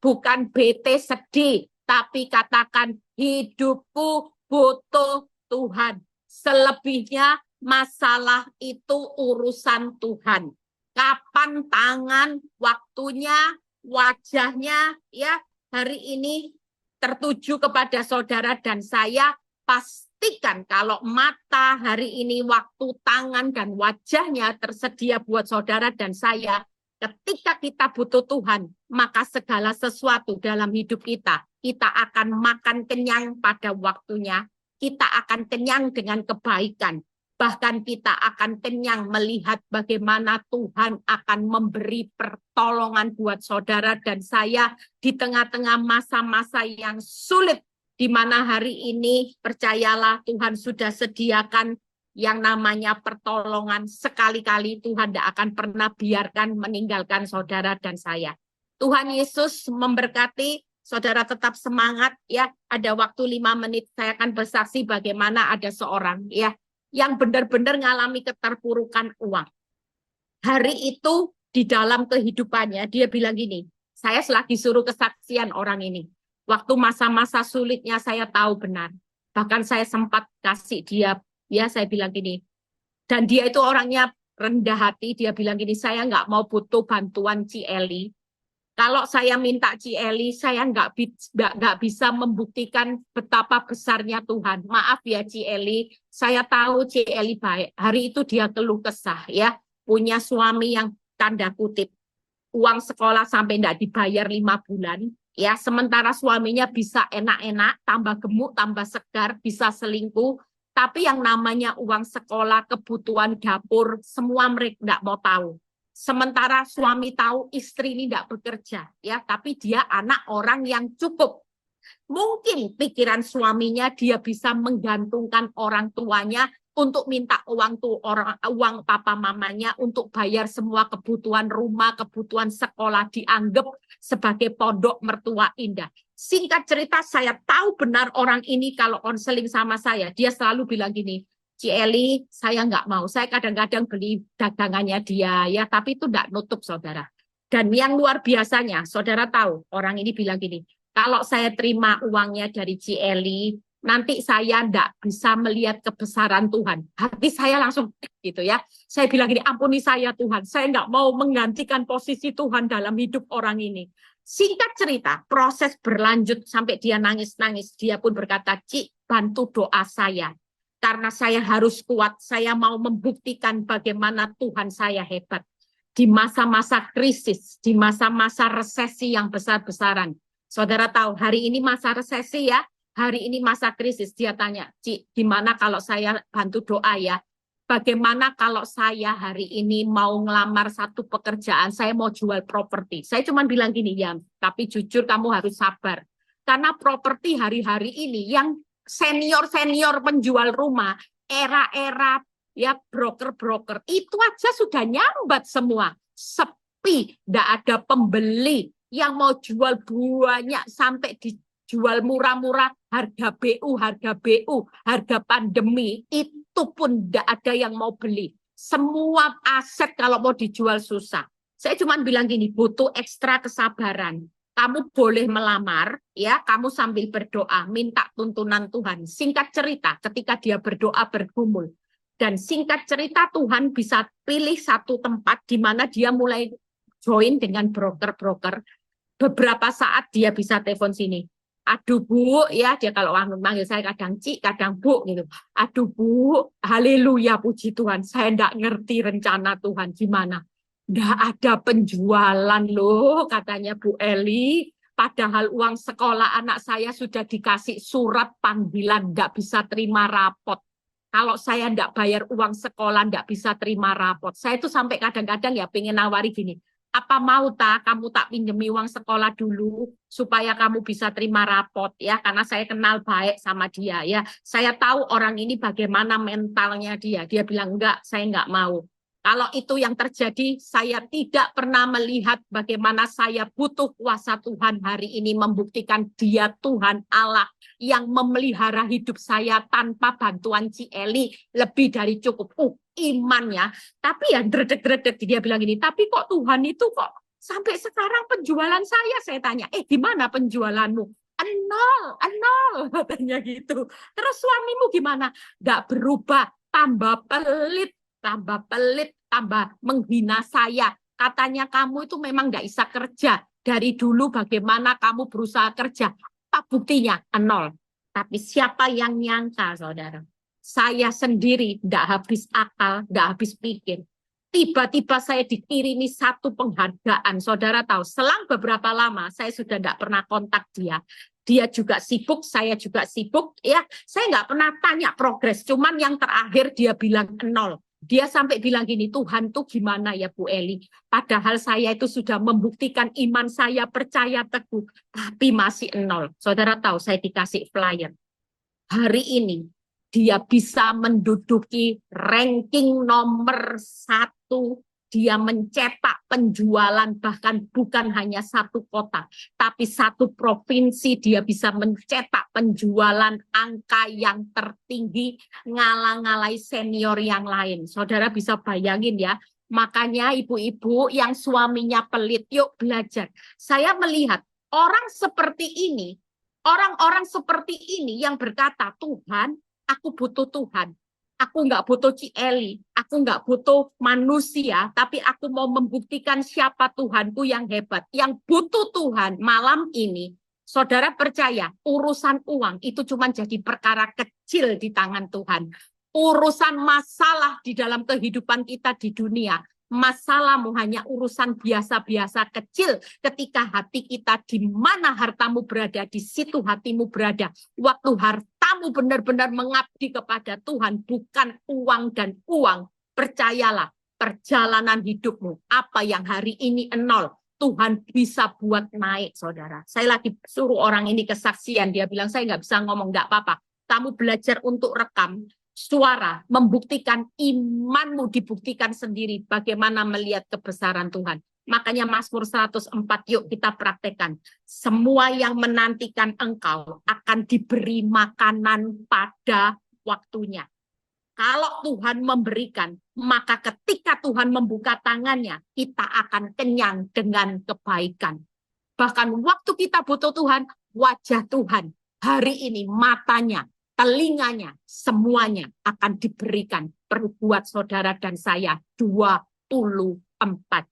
S2: Bukan BT sedih, tapi katakan hidupku butuh Tuhan. Selebihnya masalah itu urusan Tuhan. Kapan tangan, waktunya, wajahnya, ya hari ini tertuju kepada saudara dan saya, pastikan kalau mata hari ini, waktu, tangan, dan wajahnya tersedia buat saudara dan saya, ketika kita butuh Tuhan, maka segala sesuatu dalam hidup kita akan makan kenyang pada waktunya, kita akan kenyang dengan kebaikan. Bahkan kita akan kenyang melihat bagaimana Tuhan akan memberi pertolongan buat saudara dan saya di tengah-tengah masa-masa yang sulit, di mana hari ini percayalah Tuhan sudah sediakan yang namanya pertolongan. Sekali-kali Tuhan tidak akan pernah biarkan meninggalkan saudara dan saya. Tuhan Yesus memberkati. Saudara tetap semangat ya. Ada waktu 5 menit saya akan bersaksi bagaimana ada seorang ya yang benar-benar mengalami keterpurukan uang. Hari itu di dalam kehidupannya dia bilang gini, saya selagi suruh kesaksian orang ini. Waktu masa-masa sulitnya saya tahu benar. Bahkan saya sempat kasih dia, ya saya bilang gini. Dan dia itu orangnya rendah hati, dia bilang gini, saya nggak mau butuh bantuan Ci Eli. Kalau saya minta Ci Eli, saya nggak bisa membuktikan betapa besarnya Tuhan. Maaf ya Ci Eli, saya tahu Ci Eli baik. Hari itu dia keluh kesah ya, punya suami yang tanda kutip uang sekolah sampai nggak dibayar 5 bulan. Ya, sementara suaminya bisa enak-enak, tambah gemuk, tambah segar, bisa selingkuh, tapi yang namanya uang sekolah, kebutuhan dapur, semua mereka tidak mau tahu. Sementara suami tahu istri ini tidak bekerja, ya, tapi dia anak orang yang cukup. Mungkin pikiran suaminya dia bisa menggantungkan orang tuanya untuk minta uang papa mamanya untuk bayar semua kebutuhan rumah, kebutuhan sekolah, dianggap sebagai pondok mertua indah. Singkat cerita, saya tahu benar orang ini kalau konseling sama saya, dia selalu bilang gini, Ci Eli, saya nggak mau. Saya kadang-kadang beli dagangannya dia, ya, tapi itu nggak nutup, saudara. Dan yang luar biasanya, saudara tahu, orang ini bilang gini, kalau saya terima uangnya dari Ci Eli, nanti saya tidak bisa melihat kebesaran Tuhan. Hati saya langsung gitu ya. Saya bilang gini, ampuni saya Tuhan, saya nggak mau menggantikan posisi Tuhan dalam hidup orang ini. Singkat cerita, proses berlanjut sampai dia nangis-nangis. Dia pun berkata, Ci, bantu doa saya. Karena saya harus kuat, saya mau membuktikan bagaimana Tuhan saya hebat. Di masa-masa krisis, di masa-masa resesi yang besar-besaran. Saudara tahu, hari ini masa resesi ya, hari ini masa krisis. Dia tanya, Ci, gimana kalau saya bantu doa ya? Bagaimana kalau saya hari ini mau ngelamar satu pekerjaan, saya mau jual properti. Saya cuma bilang gini, ya, tapi jujur kamu harus sabar. Karena properti hari-hari ini yang senior-senior penjual rumah, era-era ya broker-broker, itu aja sudah nyambat semua. Sepi, tidak ada pembeli. Yang mau jual banyak sampai dijual murah-murah, harga BU, harga pandemi, itu pun tidak ada yang mau beli. Semua aset kalau mau dijual susah. Saya cuma bilang gini, butuh ekstra kesabaran. Kamu boleh melamar, ya, kamu sambil berdoa, minta tuntunan Tuhan. Singkat cerita, ketika dia berdoa bergumul. Dan singkat cerita, Tuhan bisa pilih satu tempat di mana dia mulai join dengan broker-broker. Beberapa saat dia bisa telepon sini. Aduh Bu, ya dia kalau manggil saya kadang Ci, kadang Bu gitu. Aduh Bu, haleluya puji Tuhan. Saya enggak ngerti rencana Tuhan gimana. Enggak ada penjualan loh katanya Bu Eli. Padahal uang sekolah anak saya sudah dikasih surat panggilan, enggak bisa terima rapot. Kalau saya enggak bayar uang sekolah, enggak bisa terima rapot. Saya tuh sampai kadang-kadang ya pengen nawari gini. Apa mau kamu tak pinjemi uang sekolah dulu supaya kamu bisa terima rapot ya, karena saya kenal baik sama dia ya. Saya tahu orang ini bagaimana mentalnya dia. Dia bilang enggak, saya enggak mau. Kalau itu yang terjadi, saya tidak pernah melihat bagaimana saya butuh kuasa Tuhan hari ini membuktikan dia Tuhan Allah yang memelihara hidup saya tanpa bantuan Ci Eli lebih dari cukup. Imannya, tapi ya dredeg-dredeg dia bilang gini, tapi kok Tuhan itu kok sampai sekarang penjualan saya tanya, gimana penjualanmu? Nol, katanya gitu. Terus suamimu gimana? Nggak berubah, tambah pelit, tambah menghina saya. Katanya kamu itu memang nggak bisa kerja. Dari dulu bagaimana kamu berusaha kerja? Apa buktinya? Nol. Tapi siapa yang nyangka, saudara? Saya sendiri tidak habis akal, tidak habis pikir. Tiba-tiba saya dikirimi satu penghargaan. Saudara tahu, selang beberapa lama saya sudah tidak pernah kontak dia. Dia juga sibuk, saya juga sibuk. Ya, saya nggak pernah tanya progres. Cuman yang terakhir dia bilang nol. Dia sampai bilang gini, Tuhan tuh gimana ya Bu Eli? Padahal saya itu sudah membuktikan iman saya percaya teguh, tapi masih nol. Saudara tahu, saya dikasih flyer. Hari ini dia bisa menduduki ranking nomor 1. Dia mencetak penjualan bahkan bukan hanya satu kota, tapi satu provinsi. Dia bisa mencetak penjualan angka yang tertinggi, ngalah-ngalai senior yang lain. Saudara bisa bayangin ya. Makanya ibu-ibu yang suaminya pelit, yuk belajar. Saya melihat orang seperti ini, orang-orang seperti ini yang berkata, Tuhan, aku butuh Tuhan. Aku nggak butuh Ci Eli, aku nggak butuh manusia, tapi aku mau membuktikan siapa Tuhanku yang hebat. Yang butuh Tuhan malam ini, saudara percaya, urusan uang itu cuma jadi perkara kecil di tangan Tuhan. Urusan masalah di dalam kehidupan kita di dunia, Masalahmu hanya urusan biasa-biasa kecil ketika hati kita di mana hartamu berada, di situ hatimu berada. Waktu hartamu benar-benar mengabdi kepada Tuhan, bukan uang dan uang. Percayalah, perjalanan hidupmu, apa yang hari ini nol, Tuhan bisa buat naik, saudara. Saya lagi suruh orang ini kesaksian, dia bilang, saya nggak bisa ngomong, nggak apa-apa. Kamu belajar untuk rekam suara, membuktikan imanmu, dibuktikan sendiri bagaimana melihat kebesaran Tuhan. Makanya Mazmur 104, yuk kita praktekkan. Semua yang menantikan engkau akan diberi makanan pada waktunya. Kalau Tuhan memberikan, maka ketika Tuhan membuka tangannya, kita akan kenyang dengan kebaikan. Bahkan waktu kita butuh Tuhan, wajah Tuhan hari ini, matanya, telinganya, semuanya akan diberikan perbuat saudara dan saya 24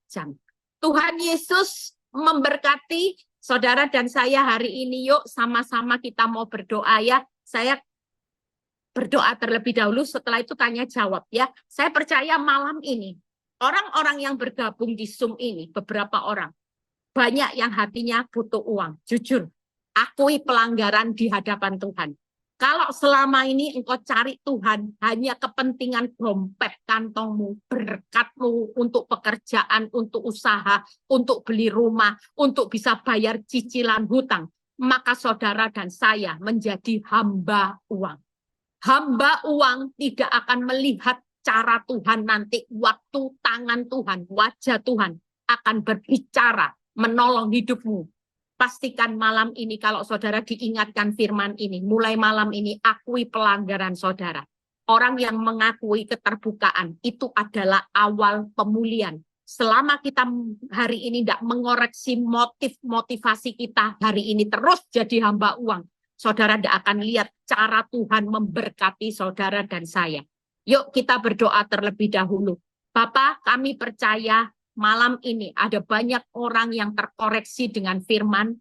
S2: jam. Tuhan Yesus memberkati saudara dan saya hari ini. Yuk sama-sama kita mau berdoa ya. Saya berdoa terlebih dahulu, setelah itu tanya jawab ya. Saya percaya malam ini, orang-orang yang bergabung di Zoom ini, beberapa orang, banyak yang hatinya butuh uang. Jujur, akui pelanggaran di hadapan Tuhan. Kalau selama ini engkau cari Tuhan hanya kepentingan dompet kantongmu, berkatmu untuk pekerjaan, untuk usaha, untuk beli rumah, untuk bisa bayar cicilan hutang, maka saudara dan saya menjadi hamba uang. Hamba uang tidak akan melihat cara Tuhan nanti, waktu tangan Tuhan, wajah Tuhan akan berbicara, menolong hidupmu. Pastikan malam ini kalau saudara diingatkan firman ini, mulai malam ini akui pelanggaran saudara. Orang yang mengakui keterbukaan itu adalah awal pemulihan. Selama kita hari ini tidak mengoreksi motivasi kita hari ini terus jadi hamba uang, saudara tidak akan lihat cara Tuhan memberkati saudara dan saya. Yuk kita berdoa terlebih dahulu. Bapa, kami percaya malam ini ada banyak orang yang terkoreksi dengan firman.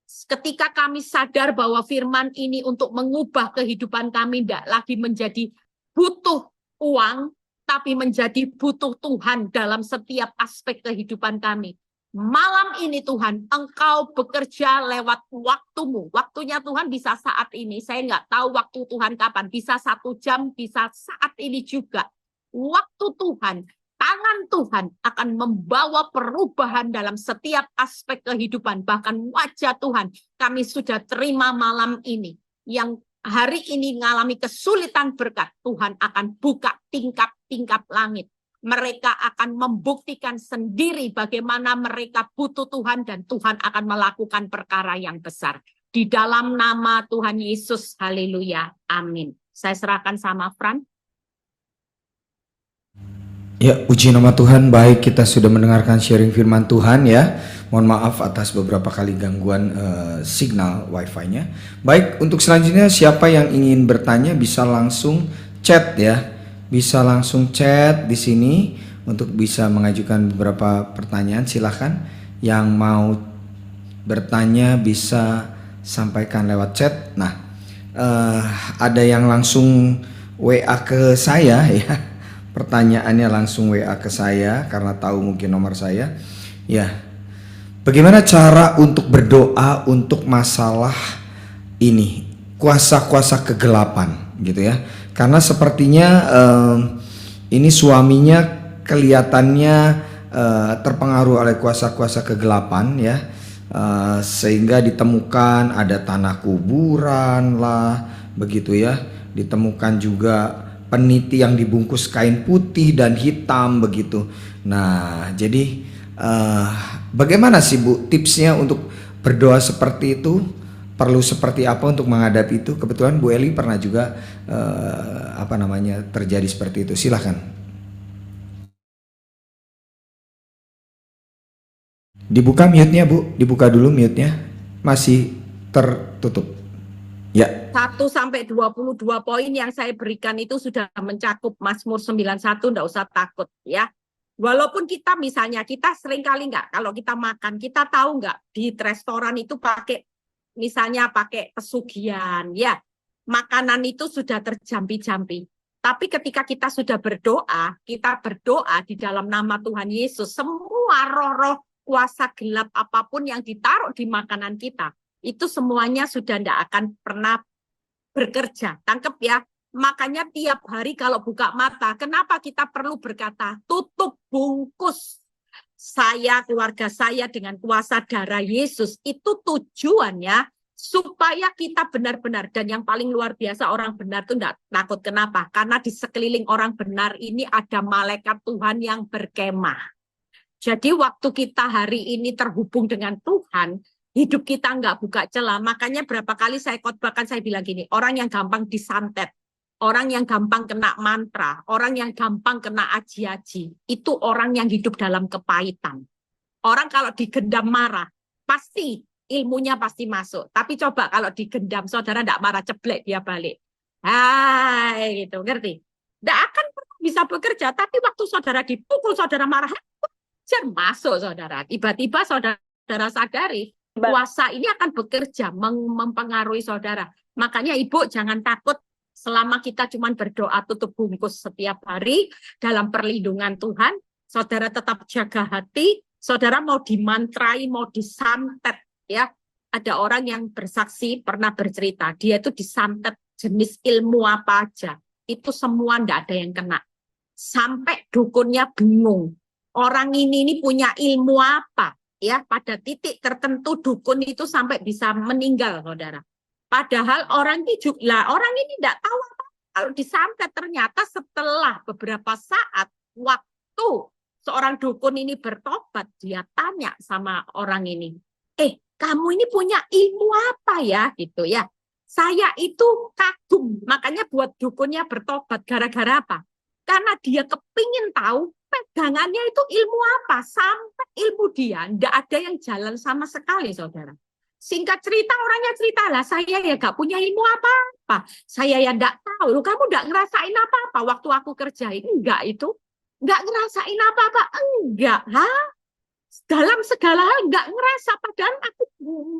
S2: Ketika kami sadar bahwa firman ini untuk mengubah kehidupan kami tidak lagi menjadi butuh uang, tapi menjadi butuh Tuhan dalam setiap aspek kehidupan kami. Malam ini Tuhan, Engkau bekerja lewat waktumu. Waktunya Tuhan bisa saat ini. Saya nggak tahu waktu Tuhan kapan. Bisa 1 jam, bisa saat ini juga. Waktu Tuhan, tangan Tuhan akan membawa perubahan dalam setiap aspek kehidupan. Bahkan wajah Tuhan kami sudah terima malam ini. Yang hari ini mengalami kesulitan berkat, Tuhan akan buka tingkap-tingkap langit. Mereka akan membuktikan sendiri bagaimana mereka butuh Tuhan dan Tuhan akan melakukan perkara yang besar. Di dalam nama Tuhan Yesus, haleluya, amin. Saya serahkan sama Fran.
S3: Ya, puji nama Tuhan. Baik, kita sudah mendengarkan sharing firman Tuhan ya. Mohon maaf atas beberapa kali gangguan signal wifi-nya. Baik, untuk selanjutnya siapa yang ingin bertanya bisa langsung chat ya. Bisa langsung chat di sini untuk bisa mengajukan beberapa pertanyaan. Silahkan yang mau bertanya bisa sampaikan lewat chat. Nah, ada yang langsung WA ke saya ya. Pertanyaannya langsung WA ke saya karena tahu mungkin nomor saya. Ya, bagaimana cara untuk berdoa untuk masalah ini, kuasa-kuasa kegelapan gitu ya? Karena sepertinya ini suaminya kelihatannya terpengaruh oleh kuasa-kuasa kegelapan ya, sehingga ditemukan ada tanah kuburan lah begitu ya, ditemukan juga peniti yang dibungkus kain putih dan hitam begitu. Nah, jadi bagaimana sih Bu tipsnya untuk berdoa seperti itu? Perlu seperti apa untuk menghadapi itu? Kebetulan Bu Eli pernah juga terjadi seperti itu. Silahkan. Dibuka mute-nya Bu, dibuka dulu mute-nya. Masih tertutup. Ya.
S2: 1-22 poin yang saya berikan itu sudah mencakup Mazmur 91, enggak usah takut ya. Walaupun kita misalnya, kita seringkali enggak, kalau kita makan, kita tahu enggak di restoran itu pakai misalnya pakai pesugihan ya, makanan itu sudah terjampi-jampi. Tapi ketika kita sudah berdoa, kita berdoa di dalam nama Tuhan Yesus, semua roh-roh kuasa gelap apapun yang ditaruh di makanan kita, itu semuanya sudah tidak akan pernah bekerja. Tangkep ya. Makanya tiap hari kalau buka mata, kenapa kita perlu berkata, tutup bungkus saya, keluarga saya dengan kuasa darah Yesus. Itu tujuannya supaya kita benar-benar, dan yang paling luar biasa, orang benar itu tidak takut. Kenapa? Karena di sekeliling orang benar ini ada malaikat Tuhan yang berkemah. Jadi waktu kita hari ini terhubung dengan Tuhan, hidup kita nggak buka celah. Makanya berapa kali saya khotbahkan, saya bilang gini, orang yang gampang disantet, orang yang gampang kena mantra, orang yang gampang kena aji-aji, itu orang yang hidup dalam kepahitan. Orang kalau digendam marah, pasti ilmunya pasti masuk. Tapi coba kalau digendam, saudara tidak marah, ceblek dia balik. Hai, gitu, ngerti? Tidak akan pernah bisa bekerja, tapi waktu saudara dipukul, saudara marah, masuk saudara. Tiba-tiba saudara sadari, kuasa ini akan bekerja, mempengaruhi saudara. Makanya ibu jangan takut. Selama kita cuma berdoa tutup bungkus setiap hari dalam perlindungan Tuhan, saudara tetap jaga hati, saudara mau dimantrai, mau disantet, ya. Ada orang yang bersaksi pernah bercerita, dia itu disantet jenis ilmu apa aja, itu semua ndak ada yang kena. Sampai dukunnya bingung, orang ini punya ilmu apa, ya. Pada titik tertentu dukun itu sampai bisa meninggal, saudara. Padahal orang ini tidak tahu apa. Kalau disantet ternyata setelah beberapa saat waktu seorang dukun ini bertobat, dia tanya sama orang ini, kamu ini punya ilmu apa ya? Gitu ya. Saya itu kagum, makanya buat dukunnya bertobat. Gara-gara apa? Karena dia kepingin tahu pegangannya itu ilmu apa. Sampai ilmu dia, tidak ada yang jalan sama sekali, saudara. Singkat cerita, orangnya cerita lah, saya ya gak punya ilmu apa-apa. Saya ya gak tahu. Loh, kamu gak ngerasain apa-apa waktu aku kerjain? Enggak itu. Gak ngerasain apa-apa? Enggak. Hah? Dalam segala hal gak ngerasa. Padahal aku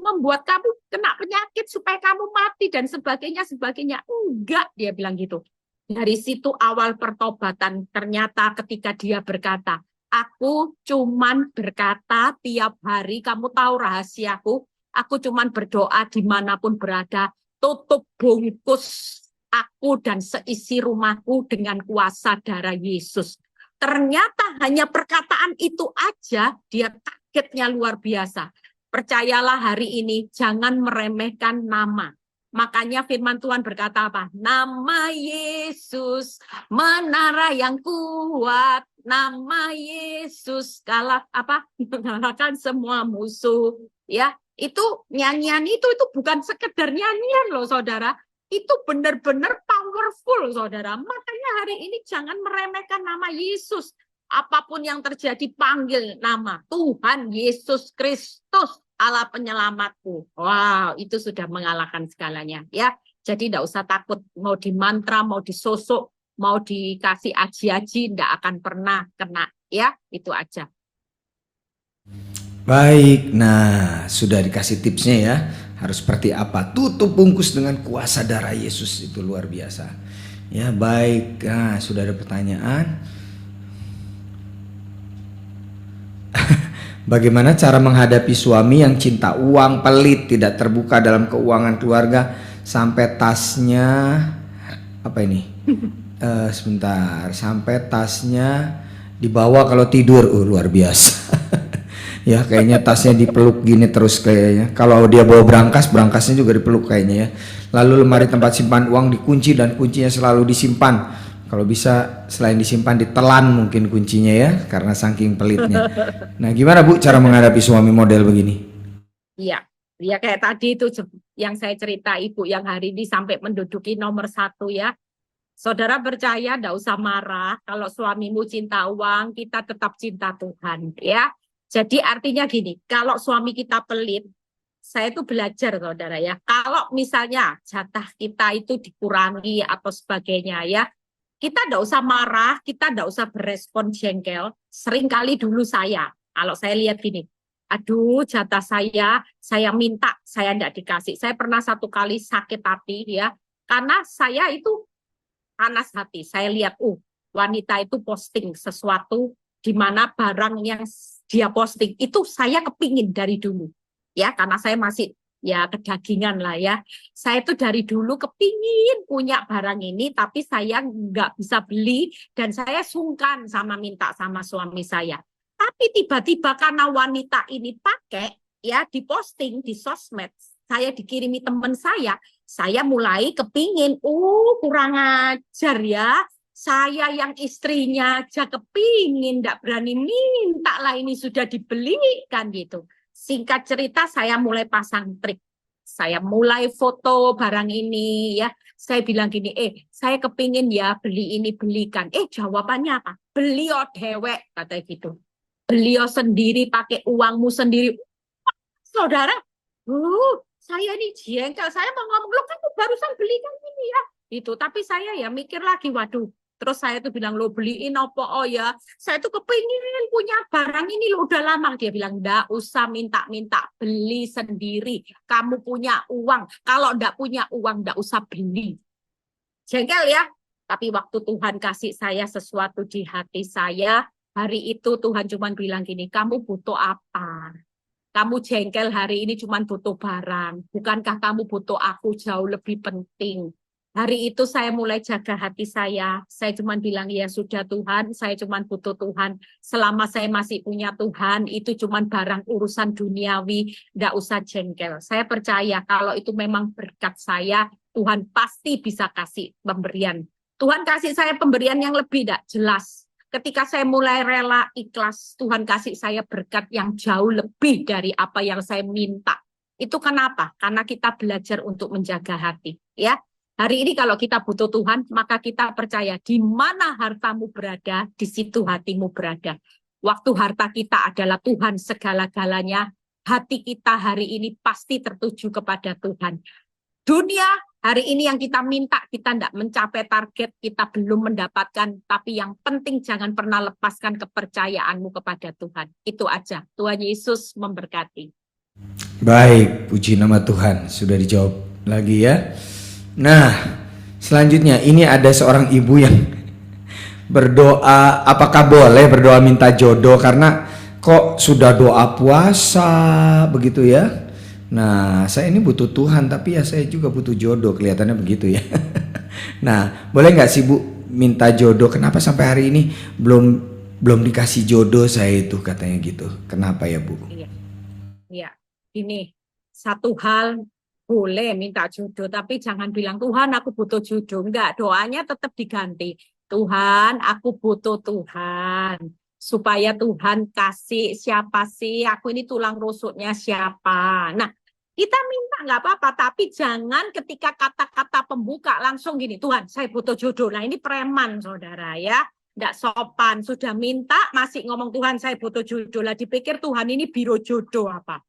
S2: membuat kamu kena penyakit supaya kamu mati dan sebagainya. Enggak, dia bilang gitu. Dari situ awal pertobatan. Ternyata ketika dia berkata, aku cuman berkata tiap hari, kamu tahu rahasiaku, aku cuman berdoa dimanapun berada, tutup bungkus aku dan seisi rumahku dengan kuasa darah Yesus. Ternyata hanya perkataan itu aja, dia kagetnya luar biasa. Percayalah hari ini, jangan meremehkan nama. Makanya firman Tuhan berkata apa? Nama Yesus, menara yang kuat. Nama Yesus, mengalahkan semua musuh. Ya, itu nyanyian itu bukan sekedar nyanyian loh saudara, itu benar-benar powerful saudara. Makanya hari ini jangan meremehkan nama Yesus. Apapun yang terjadi, panggil nama Tuhan Yesus Kristus, Allah penyelamatku. Wow, itu sudah mengalahkan segalanya ya. Jadi tidak usah takut mau dimantra, mau disosok, mau dikasih aji-aji, tidak akan pernah kena ya. Itu aja.
S3: Baik, nah sudah dikasih tipsnya ya. Harus seperti apa? Tutup bungkus dengan kuasa darah Yesus, itu luar biasa. Ya baik, nah sudah ada pertanyaan. Bagaimana cara menghadapi suami yang cinta uang, pelit, tidak terbuka dalam keuangan keluarga, sampai tasnya sampai tasnya dibawa kalau tidur, luar biasa. Ya kayaknya tasnya dipeluk gini terus kayaknya. Kalau dia bawa berangkasnya juga dipeluk kayaknya ya. Lalu lemari tempat simpan uang dikunci dan kuncinya selalu disimpan. Kalau bisa selain disimpan ditelan mungkin kuncinya ya, karena saking pelitnya. Nah gimana Bu cara menghadapi suami model begini?
S2: Iya, ya kayak tadi itu yang saya cerita ibu yang hari ini sampai menduduki nomor 1 ya. Saudara percaya, tidak usah marah. Kalau suamimu cinta uang, kita tetap cinta Tuhan ya. Jadi artinya gini, kalau suami kita pelit, saya itu belajar saudara ya. Kalau misalnya jatah kita itu dikurangi atau sebagainya ya, kita tidak usah marah, kita tidak usah berespon jengkel. Seringkali dulu kalau saya lihat gini, aduh jatah saya minta, saya tidak dikasih. Saya pernah satu kali sakit hati ya, karena saya itu panas hati. Saya lihat, wanita itu posting sesuatu di mana barang yang dia posting itu saya kepingin dari dulu. Ya, karena saya masih ya kedagingan lah ya. Saya itu dari dulu kepingin punya barang ini, tapi saya nggak bisa beli dan saya sungkan sama minta sama suami saya. Tapi tiba-tiba karena wanita ini pakai, ya diposting di sosmed, saya dikirimi teman saya mulai kepingin, kurang ajar ya. Saya yang istrinya aja kepingin, nggak berani minta lah ini sudah dibelikan gitu. Singkat cerita saya mulai pasang trik. Saya mulai foto barang ini ya. Saya bilang gini, saya kepingin ya beli ini belikan. Jawabannya apa? Beli dewek, kata gitu. Beliau sendiri pakai uangmu sendiri. Saudara, saya ini jengkel. Saya mau ngomong, lo kan barusan belikan ini ya. Itu, tapi saya ya mikir lagi, waduh. Terus saya tuh bilang, lo beliin apa? Oh ya, saya tuh kepingin punya barang ini lo udah lama. Dia bilang, nggak usah minta-minta, beli sendiri. Kamu punya uang. Kalau nggak punya uang, nggak usah beli. Jengkel ya. Tapi waktu Tuhan kasih saya sesuatu di hati saya, hari itu Tuhan cuma bilang gini, kamu butuh apa? Kamu jengkel hari ini cuma butuh barang. Bukankah kamu butuh aku jauh lebih penting? Hari itu saya mulai jaga hati saya. Saya cuma bilang, ya sudah Tuhan, saya cuma butuh Tuhan. Selama saya masih punya Tuhan, itu cuma barang urusan duniawi, nggak usah jengkel. Saya percaya kalau itu memang berkat saya, Tuhan pasti bisa kasih pemberian. Tuhan kasih saya pemberian yang lebih, tidak jelas. Ketika saya mulai rela ikhlas, Tuhan kasih saya berkat yang jauh lebih dari apa yang saya minta. Itu kenapa? Karena kita belajar untuk menjaga hati. Ya, hari ini kalau kita butuh Tuhan, maka kita percaya di mana hartamu berada, di situ hatimu berada. Waktu harta kita adalah Tuhan segala-galanya, hati kita hari ini pasti tertuju kepada Tuhan. Dunia hari ini yang kita minta, kita tidak mencapai target, kita belum mendapatkan. Tapi yang penting jangan pernah lepaskan kepercayaanmu kepada Tuhan. Itu aja. Tuhan Yesus memberkati.
S3: Baik, puji nama Tuhan. Sudah dijawab lagi ya. Nah, selanjutnya ini ada seorang ibu yang berdoa, apakah boleh berdoa minta jodoh karena kok sudah doa puasa begitu ya. Nah, saya ini butuh Tuhan, tapi ya saya juga butuh jodoh, kelihatannya begitu ya. Nah, boleh nggak sih Bu minta jodoh? Kenapa sampai hari ini belum dikasih jodoh saya itu katanya gitu? Kenapa ya Bu?
S2: Iya, ini satu hal boleh minta jodoh, tapi jangan bilang Tuhan aku butuh jodoh. Enggak, doanya tetap diganti. Tuhan, aku butuh Tuhan. Supaya Tuhan kasih siapa sih, aku ini tulang rusuknya siapa. Nah, kita minta nggak apa-apa, tapi jangan ketika kata-kata pembuka langsung gini, Tuhan saya butuh jodoh. Nah ini preman saudara ya, nggak sopan. Sudah minta masih ngomong Tuhan saya butuh jodoh. Lah dipikir Tuhan ini biro jodoh apa.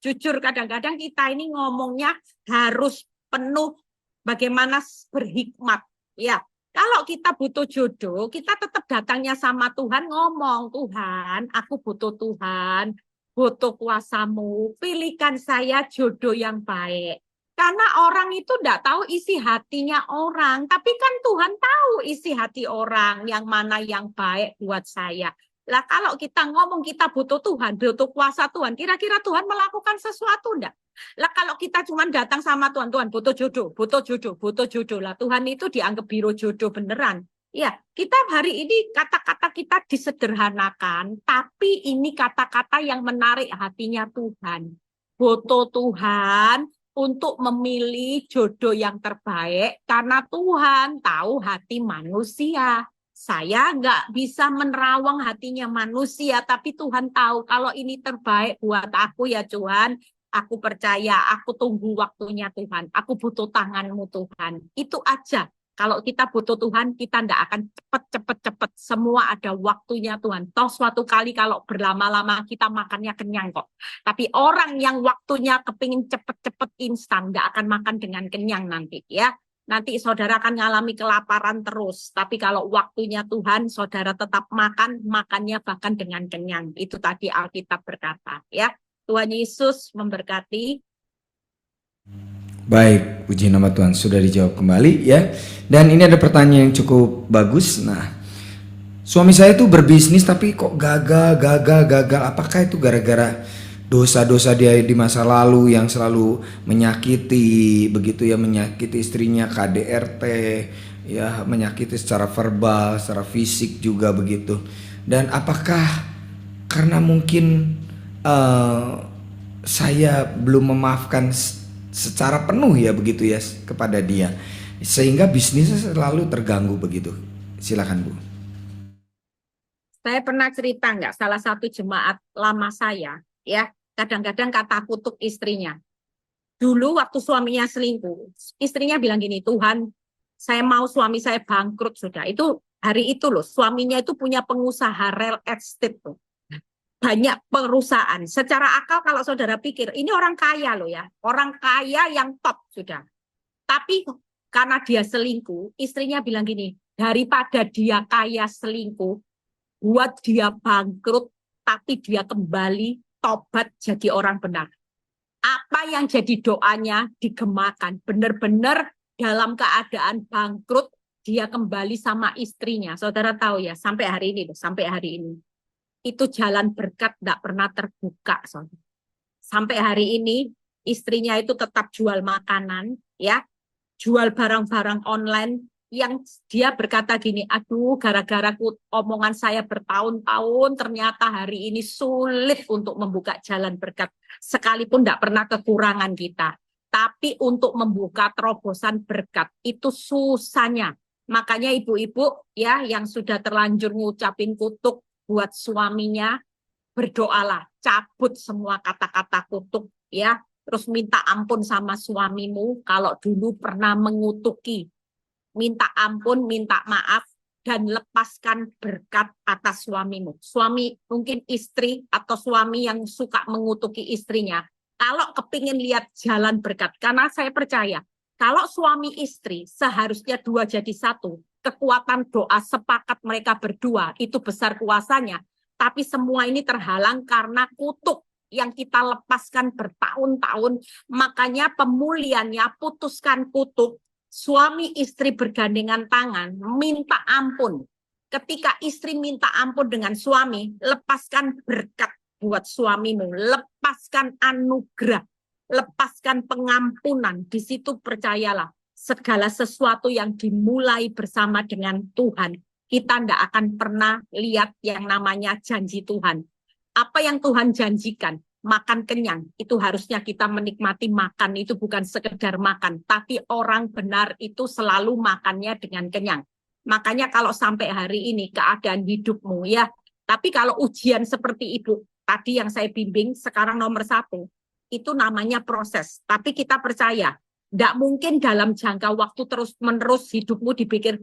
S2: Jujur kadang-kadang kita ini ngomongnya harus penuh bagaimana berhikmat. Ya, kalau kita butuh jodoh, kita tetap datangnya sama Tuhan ngomong, Tuhan, aku butuh Tuhan, butuh kuasamu, pilihkan saya jodoh yang baik. Karena orang itu tidak tahu isi hatinya orang, tapi kan Tuhan tahu isi hati orang, yang mana yang baik buat saya. Lah kalau kita ngomong kita butuh Tuhan, butuh kuasa Tuhan, kira-kira Tuhan melakukan sesuatu enggak? Lah kalau kita cuma datang sama Tuhan, Tuhan butuh jodoh, butuh jodoh, butuh jodoh. Lah Tuhan itu dianggap biro jodoh beneran. Ya, kita hari ini kata-kata kita disederhanakan, tapi ini kata-kata yang menarik hatinya Tuhan. Butuh Tuhan untuk memilih jodoh yang terbaik karena Tuhan tahu hati manusia. Saya nggak bisa menerawang hatinya manusia, tapi Tuhan tahu kalau ini terbaik buat aku ya Tuhan. Aku percaya, aku tunggu waktunya Tuhan. Aku butuh tangan-Mu Tuhan. Itu aja. Kalau kita butuh Tuhan, kita nggak akan cepet. Semua ada waktunya Tuhan. Toh suatu kali kalau berlama-lama kita makannya kenyang kok. Tapi orang yang waktunya kepingin cepet-cepet instan, nggak akan makan dengan kenyang nanti ya. Nanti saudara akan mengalami kelaparan terus. Tapi kalau waktunya Tuhan, saudara tetap makan, makannya bahkan dengan kenyang. Itu tadi Alkitab berkata ya. Tuhan Yesus memberkati.
S3: Baik, puji nama Tuhan, sudah dijawab kembali ya. Dan ini ada pertanyaan yang cukup bagus. Nah, suami saya itu berbisnis tapi kok gagal. Apakah itu gara-gara dosa-dosa dia di masa lalu yang selalu menyakiti, begitu ya, menyakiti istrinya, KDRT, ya, menyakiti secara verbal, secara fisik juga begitu. Dan apakah karena mungkin saya belum memaafkan secara penuh ya begitu ya kepada dia, sehingga bisnisnya selalu terganggu begitu. Silakan Bu.
S2: Saya pernah cerita nggak, salah satu jemaat lama saya, ya, kadang-kadang kata kutuk istrinya. Dulu waktu suaminya selingkuh, istrinya bilang gini, Tuhan, saya mau suami saya bangkrut sudah. Itu hari itu loh, suaminya itu punya pengusaha real estate tuh. Banyak perusahaan. Secara akal kalau saudara pikir, ini orang kaya loh ya. Orang kaya yang top sudah. Tapi karena dia selingkuh, istrinya bilang gini, daripada dia kaya selingkuh, buat dia bangkrut, tapi dia kembali tobat jadi orang benar. Apa yang jadi doanya digemakan. Benar-benar dalam keadaan bangkrut, dia kembali sama istrinya. Saudara tahu ya, sampai hari ini loh, sampai hari ini. Itu jalan berkat tidak pernah terbuka. Saudara. Sampai hari ini, istrinya itu tetap jual makanan, ya, jual barang-barang online, yang dia berkata gini, aduh gara-gara omongan saya bertahun-tahun ternyata hari ini sulit untuk membuka jalan berkat. Sekalipun tidak pernah kekurangan kita. Tapi untuk membuka terobosan berkat itu susahnya. Makanya ibu-ibu ya yang sudah terlanjur ngucapin kutuk buat suaminya, berdoalah, cabut semua kata-kata kutuk ya. Terus minta ampun sama suamimu kalau dulu pernah mengutuki. Minta ampun, minta maaf, dan lepaskan berkat atas suamimu. Suami, mungkin istri atau suami yang suka mengutuki istrinya. Kalau kepingin lihat jalan berkat, karena saya percaya, kalau suami istri seharusnya dua jadi satu, kekuatan doa sepakat mereka berdua, itu besar kuasanya. Tapi semua ini terhalang karena kutuk yang kita lepaskan bertahun-tahun. Makanya pemulihannya putuskan kutuk. Suami istri bergandengan tangan, minta ampun. Ketika istri minta ampun dengan suami, lepaskan berkat buat suamimu, lepaskan anugerah, lepaskan pengampunan. Di situ percayalah, segala sesuatu yang dimulai bersama dengan Tuhan, kita tidak akan pernah lihat yang namanya janji Tuhan. Apa yang Tuhan janjikan? Makan kenyang, itu harusnya kita menikmati makan, itu bukan sekedar makan, tapi orang benar itu selalu makannya dengan kenyang. Makanya kalau sampai hari ini keadaan hidupmu ya, tapi kalau ujian seperti ibu, tadi yang saya bimbing, sekarang nomor 1, itu namanya proses. Tapi kita percaya, tidak mungkin dalam jangka waktu terus-menerus hidupmu dipikir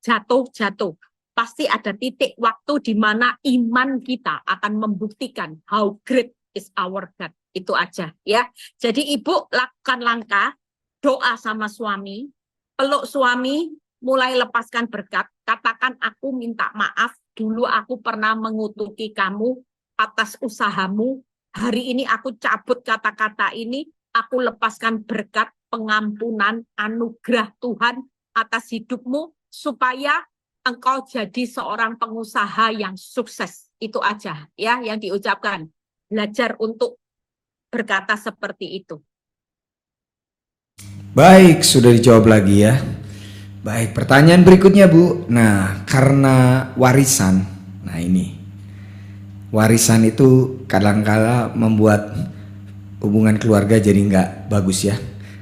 S2: jatuh-jatuh. Pasti ada titik waktu di mana iman kita akan membuktikan how great is our God. Itu aja ya. Jadi ibu lakukan langkah, doa sama suami, peluk suami, mulai lepaskan berkat, katakan aku minta maaf, dulu aku pernah mengutuki kamu atas usahamu, hari ini aku cabut kata-kata ini, aku lepaskan berkat, pengampunan, anugerah Tuhan atas hidupmu, supaya engkau jadi seorang pengusaha yang sukses. Itu aja ya yang diucapkan. Belajar untuk berkata seperti itu.
S3: Baik, sudah dijawab lagi ya. Baik, pertanyaan berikutnya Bu. Nah, karena warisan. Nah ini, warisan itu kadang-kala membuat hubungan keluarga jadi nggak bagus ya.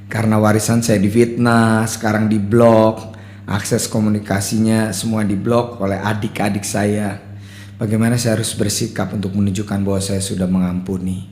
S3: Karena warisan saya difitnah, sekarang diblok, akses komunikasinya semua diblok oleh adik-adik saya. Bagaimana saya harus bersikap untuk menunjukkan bahwa saya sudah mengampuni?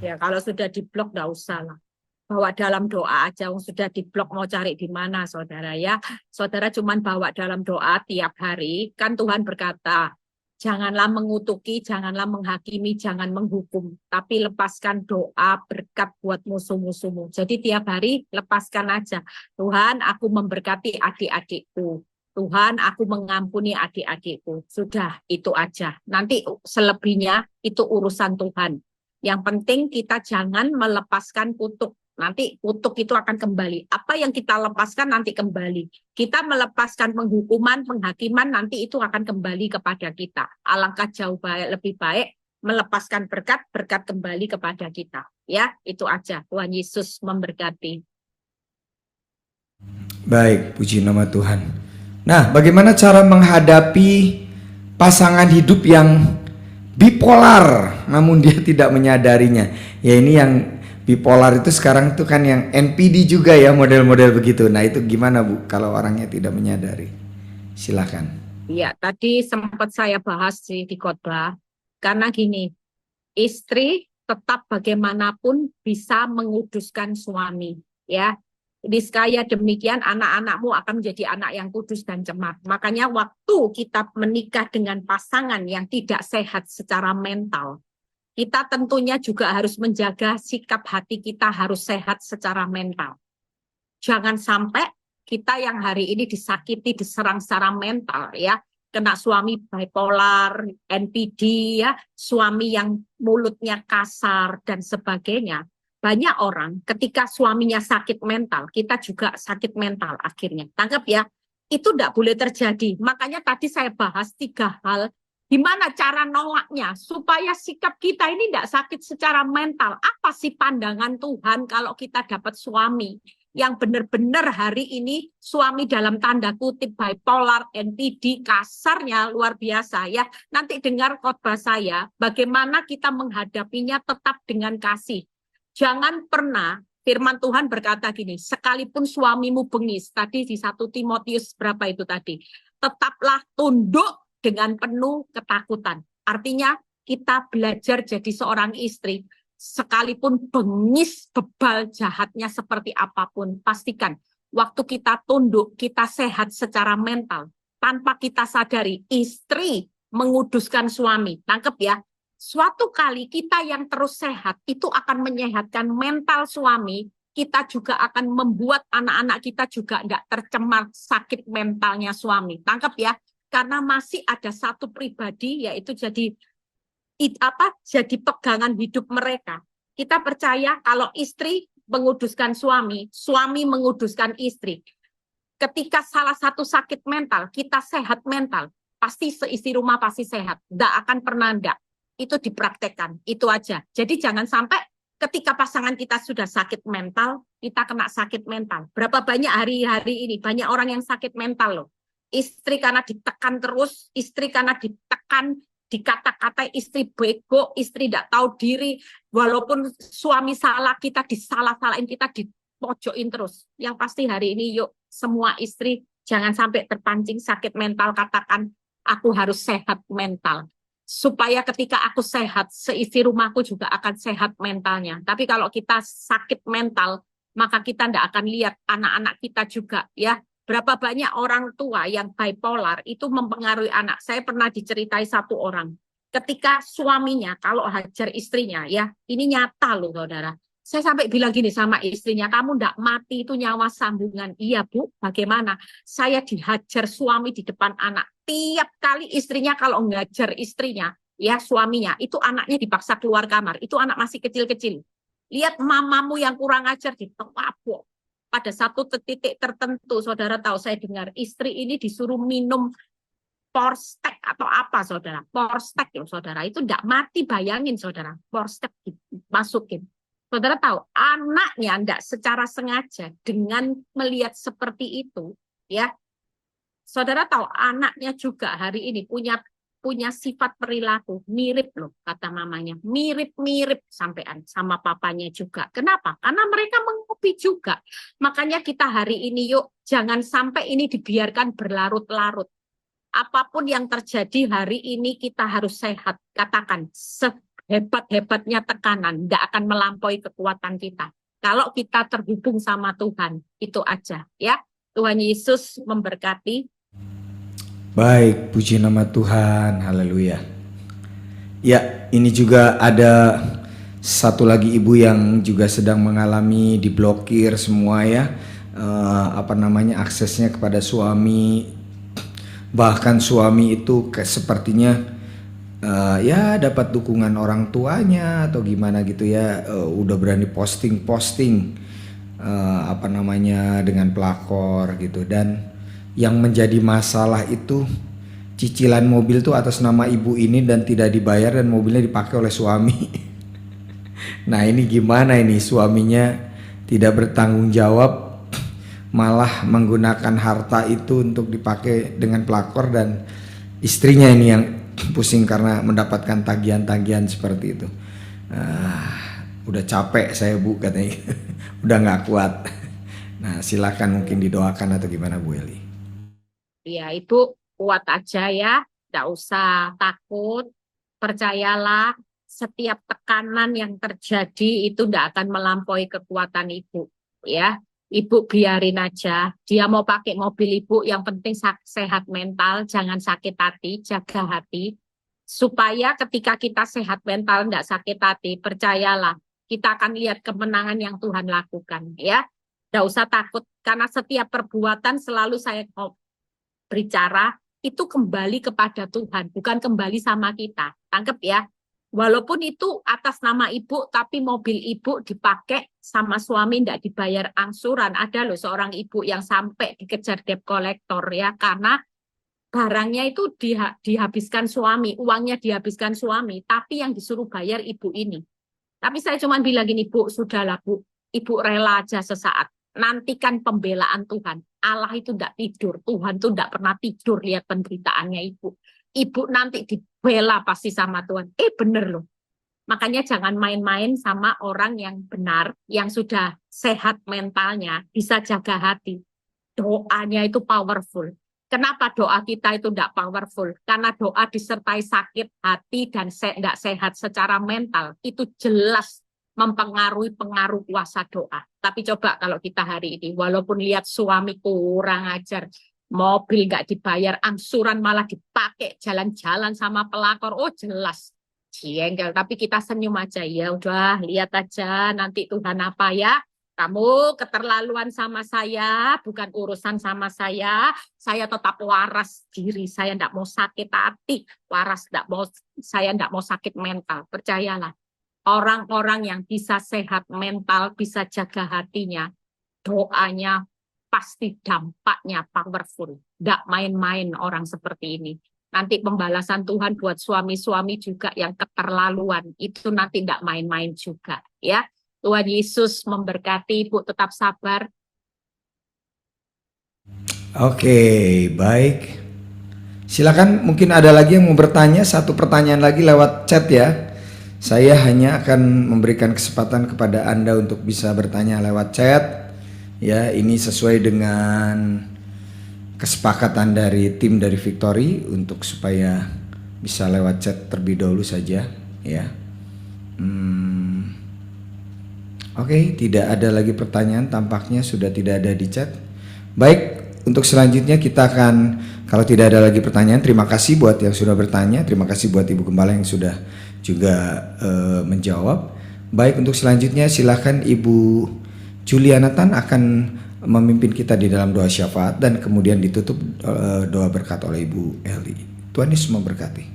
S2: Ya kalau sudah diblok nggak usah lah. Bawa dalam doa aja, sudah diblok mau cari di mana saudara ya. Saudara cuman bawa dalam doa tiap hari. Kan Tuhan berkata, janganlah mengutuki, janganlah menghakimi, jangan menghukum. Tapi lepaskan doa berkat buat musuh-musuhmu. Jadi tiap hari lepaskan aja. Tuhan aku memberkati adik-adikku. Tuhan, aku mengampuni adik-adikku. Sudah, itu aja. Nanti selebihnya itu urusan Tuhan. Yang penting kita jangan melepaskan kutuk. nanti kutuk itu akan kembali. Apa yang kita lepaskan nanti kembali. Kita melepaskan penghukuman, penghakiman, nanti itu akan kembali kepada kita. Alangkah jauh lebih baik melepaskan berkat, berkat kembali kepada kita. Ya, itu aja. Tuhan Yesus memberkati.
S3: Baik, puji nama Tuhan. Nah, bagaimana cara menghadapi pasangan hidup yang bipolar namun dia tidak menyadarinya? Ya, ini yang bipolar itu sekarang tuh kan yang NPD juga ya, model-model begitu. Nah, itu gimana Bu kalau orangnya tidak menyadari? Silakan.
S2: Ya, tadi sempat saya bahas sih di khotbah. Karena gini, istri tetap bagaimanapun bisa menguduskan suami, ya. Niskaya demikian anak-anakmu akan menjadi anak yang kudus dan cermat. Makanya waktu kita menikah dengan pasangan yang tidak sehat secara mental, kita tentunya juga harus menjaga sikap hati kita harus sehat secara mental. Jangan sampai kita yang hari ini disakiti, diserang secara mental, ya. Kena suami bipolar, NPD, ya, suami yang mulutnya kasar dan sebagainya. Banyak orang ketika suaminya sakit mental, kita juga sakit mental akhirnya. Tangkap ya, itu tidak boleh terjadi. Makanya tadi saya bahas 3 hal, gimana cara nolaknya supaya sikap kita ini tidak sakit secara mental. Apa sih pandangan Tuhan kalau kita dapat suami yang benar-benar hari ini suami dalam tanda kutip bipolar, NPD, kasarnya luar biasa ya. Nanti dengar khotbah saya, bagaimana kita menghadapinya tetap dengan kasih. Jangan pernah, firman Tuhan berkata gini, sekalipun suamimu bengis, tadi di 1 Timotius berapa itu tadi, tetaplah tunduk dengan penuh ketakutan. Artinya kita belajar jadi seorang istri, sekalipun bengis, bebal, jahatnya seperti apapun, pastikan waktu kita tunduk, kita sehat secara mental. Tanpa kita sadari, istri menguduskan suami. Tangkep ya. Suatu kali kita yang terus sehat, itu akan menyehatkan mental suami, kita juga akan membuat anak-anak kita juga tidak tercemar sakit mentalnya suami. Tangkap ya, karena masih ada satu pribadi, yaitu jadi pegangan hidup mereka. Kita percaya kalau istri menguduskan suami, suami menguduskan istri. Ketika salah satu sakit mental, kita sehat mental, pasti seisi rumah pasti sehat. Tidak akan pernah enggak. Itu dipraktekkan, itu aja. Jadi jangan sampai ketika pasangan kita sudah sakit mental, kita kena sakit mental. Berapa banyak hari-hari ini, banyak orang yang sakit mental loh. Istri karena ditekan terus, istri karena ditekan, dikata-katai, istri bego, istri tidak tahu diri. Walaupun suami salah, kita disalah-salahin, kita dipojokin terus. Yang pasti hari ini yuk, semua istri jangan sampai terpancing sakit mental, katakan aku harus sehat mental. Supaya ketika aku sehat, seisi rumahku juga akan sehat mentalnya. Tapi kalau kita sakit mental, maka kita tidak akan lihat anak-anak kita juga. Ya, berapa banyak orang tua yang bipolar itu mempengaruhi anak. Saya pernah diceritai satu orang. Ketika suaminya, kalau hajar istrinya, ya ini nyata loh saudara. Saya sampai bilang gini sama istrinya, kamu tidak mati itu nyawa sambungan. Iya Bu, bagaimana? Saya dihajar suami di depan anak. Tiap kali istrinya kalau ngajar istrinya, ya suaminya, itu anaknya dipaksa keluar kamar. Itu anak masih kecil-kecil. Lihat mamamu yang kurang ajar ditewapok. Pada satu titik tertentu, saudara tahu saya dengar istri ini disuruh minum Porstek atau apa saudara. Porstek ya saudara, itu tidak mati, bayangin saudara. Porstek dimasukin. Saudara tahu, anaknya tidak secara sengaja dengan melihat seperti itu, ya. Saudara tahu, anaknya juga hari ini punya sifat perilaku mirip loh, kata mamanya. Mirip-mirip sampean sama papanya juga. Kenapa? Karena mereka mengopi juga. Makanya kita hari ini yuk, jangan sampai ini dibiarkan berlarut-larut. Apapun yang terjadi hari ini kita harus sehat. Katakan, hebat-hebatnya tekanan tidak akan melampaui kekuatan kita. Kalau kita terhubung sama Tuhan, itu aja ya. Tuhan Yesus memberkati.
S3: Baik, puji nama Tuhan, haleluya. Ya, ini juga ada satu lagi ibu yang juga sedang mengalami diblokir semua ya, aksesnya kepada suami. Bahkan suami itu sepertinya ya dapat dukungan orang tuanya atau gimana gitu ya, udah berani posting apa namanya dengan pelakor gitu. Dan yang menjadi masalah itu cicilan mobil tuh atas nama ibu ini dan tidak dibayar dan mobilnya dipakai oleh suami. Nah ini gimana ini, suaminya tidak bertanggung jawab, malah menggunakan harta itu untuk dipakai dengan pelakor, dan istrinya ini yang pusing karena mendapatkan tagihan-tagihan seperti itu. Udah capek saya Bu katanya, udah nggak kuat. Nah silakan mungkin didoakan atau gimana Bu Eli.
S2: Ya, Ibu kuat aja ya, nggak usah takut. Percayalah, setiap tekanan yang terjadi itu nggak akan melampaui kekuatan Ibu. Ya, Ibu biarin aja. Dia mau pakai mobil Ibu, yang penting sehat mental, jangan sakit hati, jaga hati. Supaya ketika kita sehat mental, nggak sakit hati, percayalah, kita akan lihat kemenangan yang Tuhan lakukan. Ya, nggak usah takut, karena setiap perbuatan selalu saya berbicara itu kembali kepada Tuhan, bukan kembali sama kita. Tangkep ya. Walaupun itu atas nama ibu, tapi mobil ibu dipakai sama suami, tidak dibayar angsuran. Ada loh seorang ibu yang sampai dikejar debt collector ya, karena barangnya itu dihabiskan suami, uangnya dihabiskan suami, tapi yang disuruh bayar ibu ini. Tapi saya cuma bilang gini, Bu, sudahlah Bu, Ibu rela aja sesaat. Nantikan pembelaan Tuhan. Allah itu tidak tidur. Tuhan itu tidak pernah tidur lihat penderitaannya Ibu. Ibu nanti dibela pasti sama Tuhan. Bener loh. Makanya jangan main-main sama orang yang benar, yang sudah sehat mentalnya, bisa jaga hati. Doanya itu powerful. Kenapa doa kita itu tidak powerful? Karena doa disertai sakit hati dan tidak sehat secara mental. Itu jelas mempengaruhi pengaruh kuasa doa. Tapi coba kalau kita hari ini, walaupun lihat suami kurang ajar, mobil nggak dibayar, angsuran malah dipakai jalan-jalan sama pelakor, oh jelas jengkel. Tapi kita senyum aja, ya udah lihat aja nanti Tuhan apa ya. Kamu keterlaluan sama saya, bukan urusan sama saya. Saya tetap waras diri, saya tidak mau sakit hati, waras saya tidak mau sakit mental. Percayalah, orang-orang yang bisa sehat mental, bisa jaga hatinya, doanya pasti dampaknya powerful. Tidak main-main orang seperti ini. Nanti pembalasan Tuhan buat suami-suami juga yang keterlaluan, itu nanti tidak main-main juga, ya. Tuhan Yesus memberkati, Ibu tetap sabar.
S3: Oke, baik. Silakan, mungkin ada lagi yang mau bertanya, satu pertanyaan lagi lewat chat ya. Saya hanya akan memberikan kesempatan kepada Anda untuk bisa bertanya lewat chat. Ya, ini sesuai dengan kesepakatan dari tim dari Victory untuk supaya bisa lewat chat terlebih dahulu saja ya. Oke, tidak ada lagi pertanyaan, tampaknya sudah tidak ada di chat. Baik, untuk selanjutnya kita akan, kalau tidak ada lagi pertanyaan, terima kasih buat yang sudah bertanya, terima kasih buat Ibu Gembala yang sudah juga menjawab. Baik, untuk selanjutnya silakan Ibu Juliana Tan akan memimpin kita di dalam doa syafaat dan kemudian ditutup doa berkat oleh Ibu Eli. Tuhan Yesus memberkati.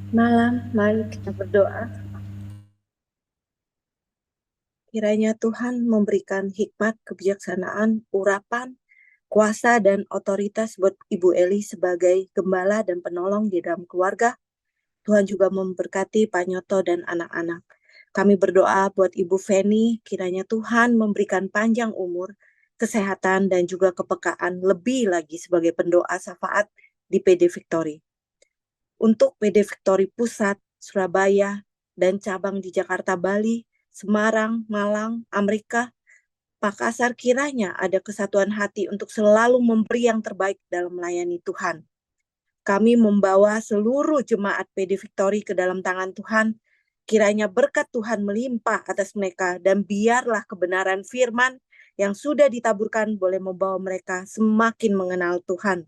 S4: Malam, mari kita berdoa. Kiranya Tuhan memberikan hikmat, kebijaksanaan, urapan, kuasa, dan otoritas buat Ibu Eli sebagai gembala dan penolong di dalam keluarga. Tuhan juga memberkati Pak Nyoto dan anak-anak. Kami berdoa buat Ibu Feni, kiranya Tuhan memberikan panjang umur, kesehatan, dan juga kepekaan lebih lagi sebagai pendoa syafaat di PD Victory. Untuk PD Victory Pusat, Surabaya, dan cabang di Jakarta, Bali, Semarang, Malang, Amerika, Makassar, kiranya ada kesatuan hati untuk selalu memberi yang terbaik dalam melayani Tuhan. Kami membawa seluruh jemaat PD Victory ke dalam tangan Tuhan, kiranya berkat Tuhan melimpah atas mereka, dan biarlah kebenaran firman yang sudah ditaburkan boleh membawa mereka semakin mengenal Tuhan.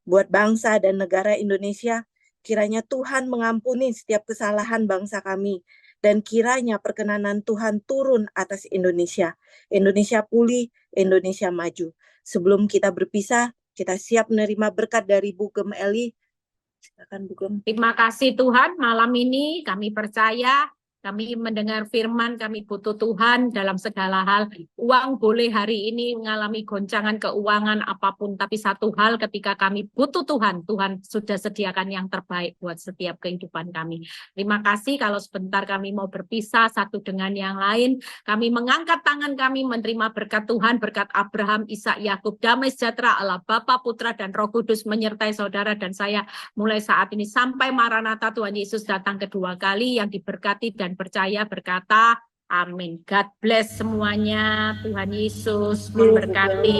S4: Buat bangsa dan negara Indonesia, kiranya Tuhan mengampuni setiap kesalahan bangsa kami, dan kiranya perkenanan Tuhan turun atas Indonesia. Indonesia pulih, Indonesia maju. Sebelum kita berpisah, kita siap menerima berkat dari Bu Gem Eli. Silakan Bu Gem.
S2: Terima kasih Tuhan, malam ini kami percaya Kami mendengar firman, kami butuh Tuhan dalam segala hal. Uang boleh hari ini mengalami goncangan keuangan apapun, tapi satu hal ketika kami butuh Tuhan, Tuhan sudah sediakan yang terbaik buat setiap kehidupan kami. Terima kasih kalau sebentar kami mau berpisah satu dengan yang lain. Kami mengangkat tangan kami menerima berkat Tuhan, berkat Abraham, Ishak, Yakub, damai sejahtera Allah, Bapa, Putra, dan Roh Kudus menyertai saudara dan saya mulai saat ini sampai Maranatha Tuhan Yesus datang kedua kali, yang diberkati dan percaya berkata amin. God bless semuanya. Tuhan Yesus memberkati.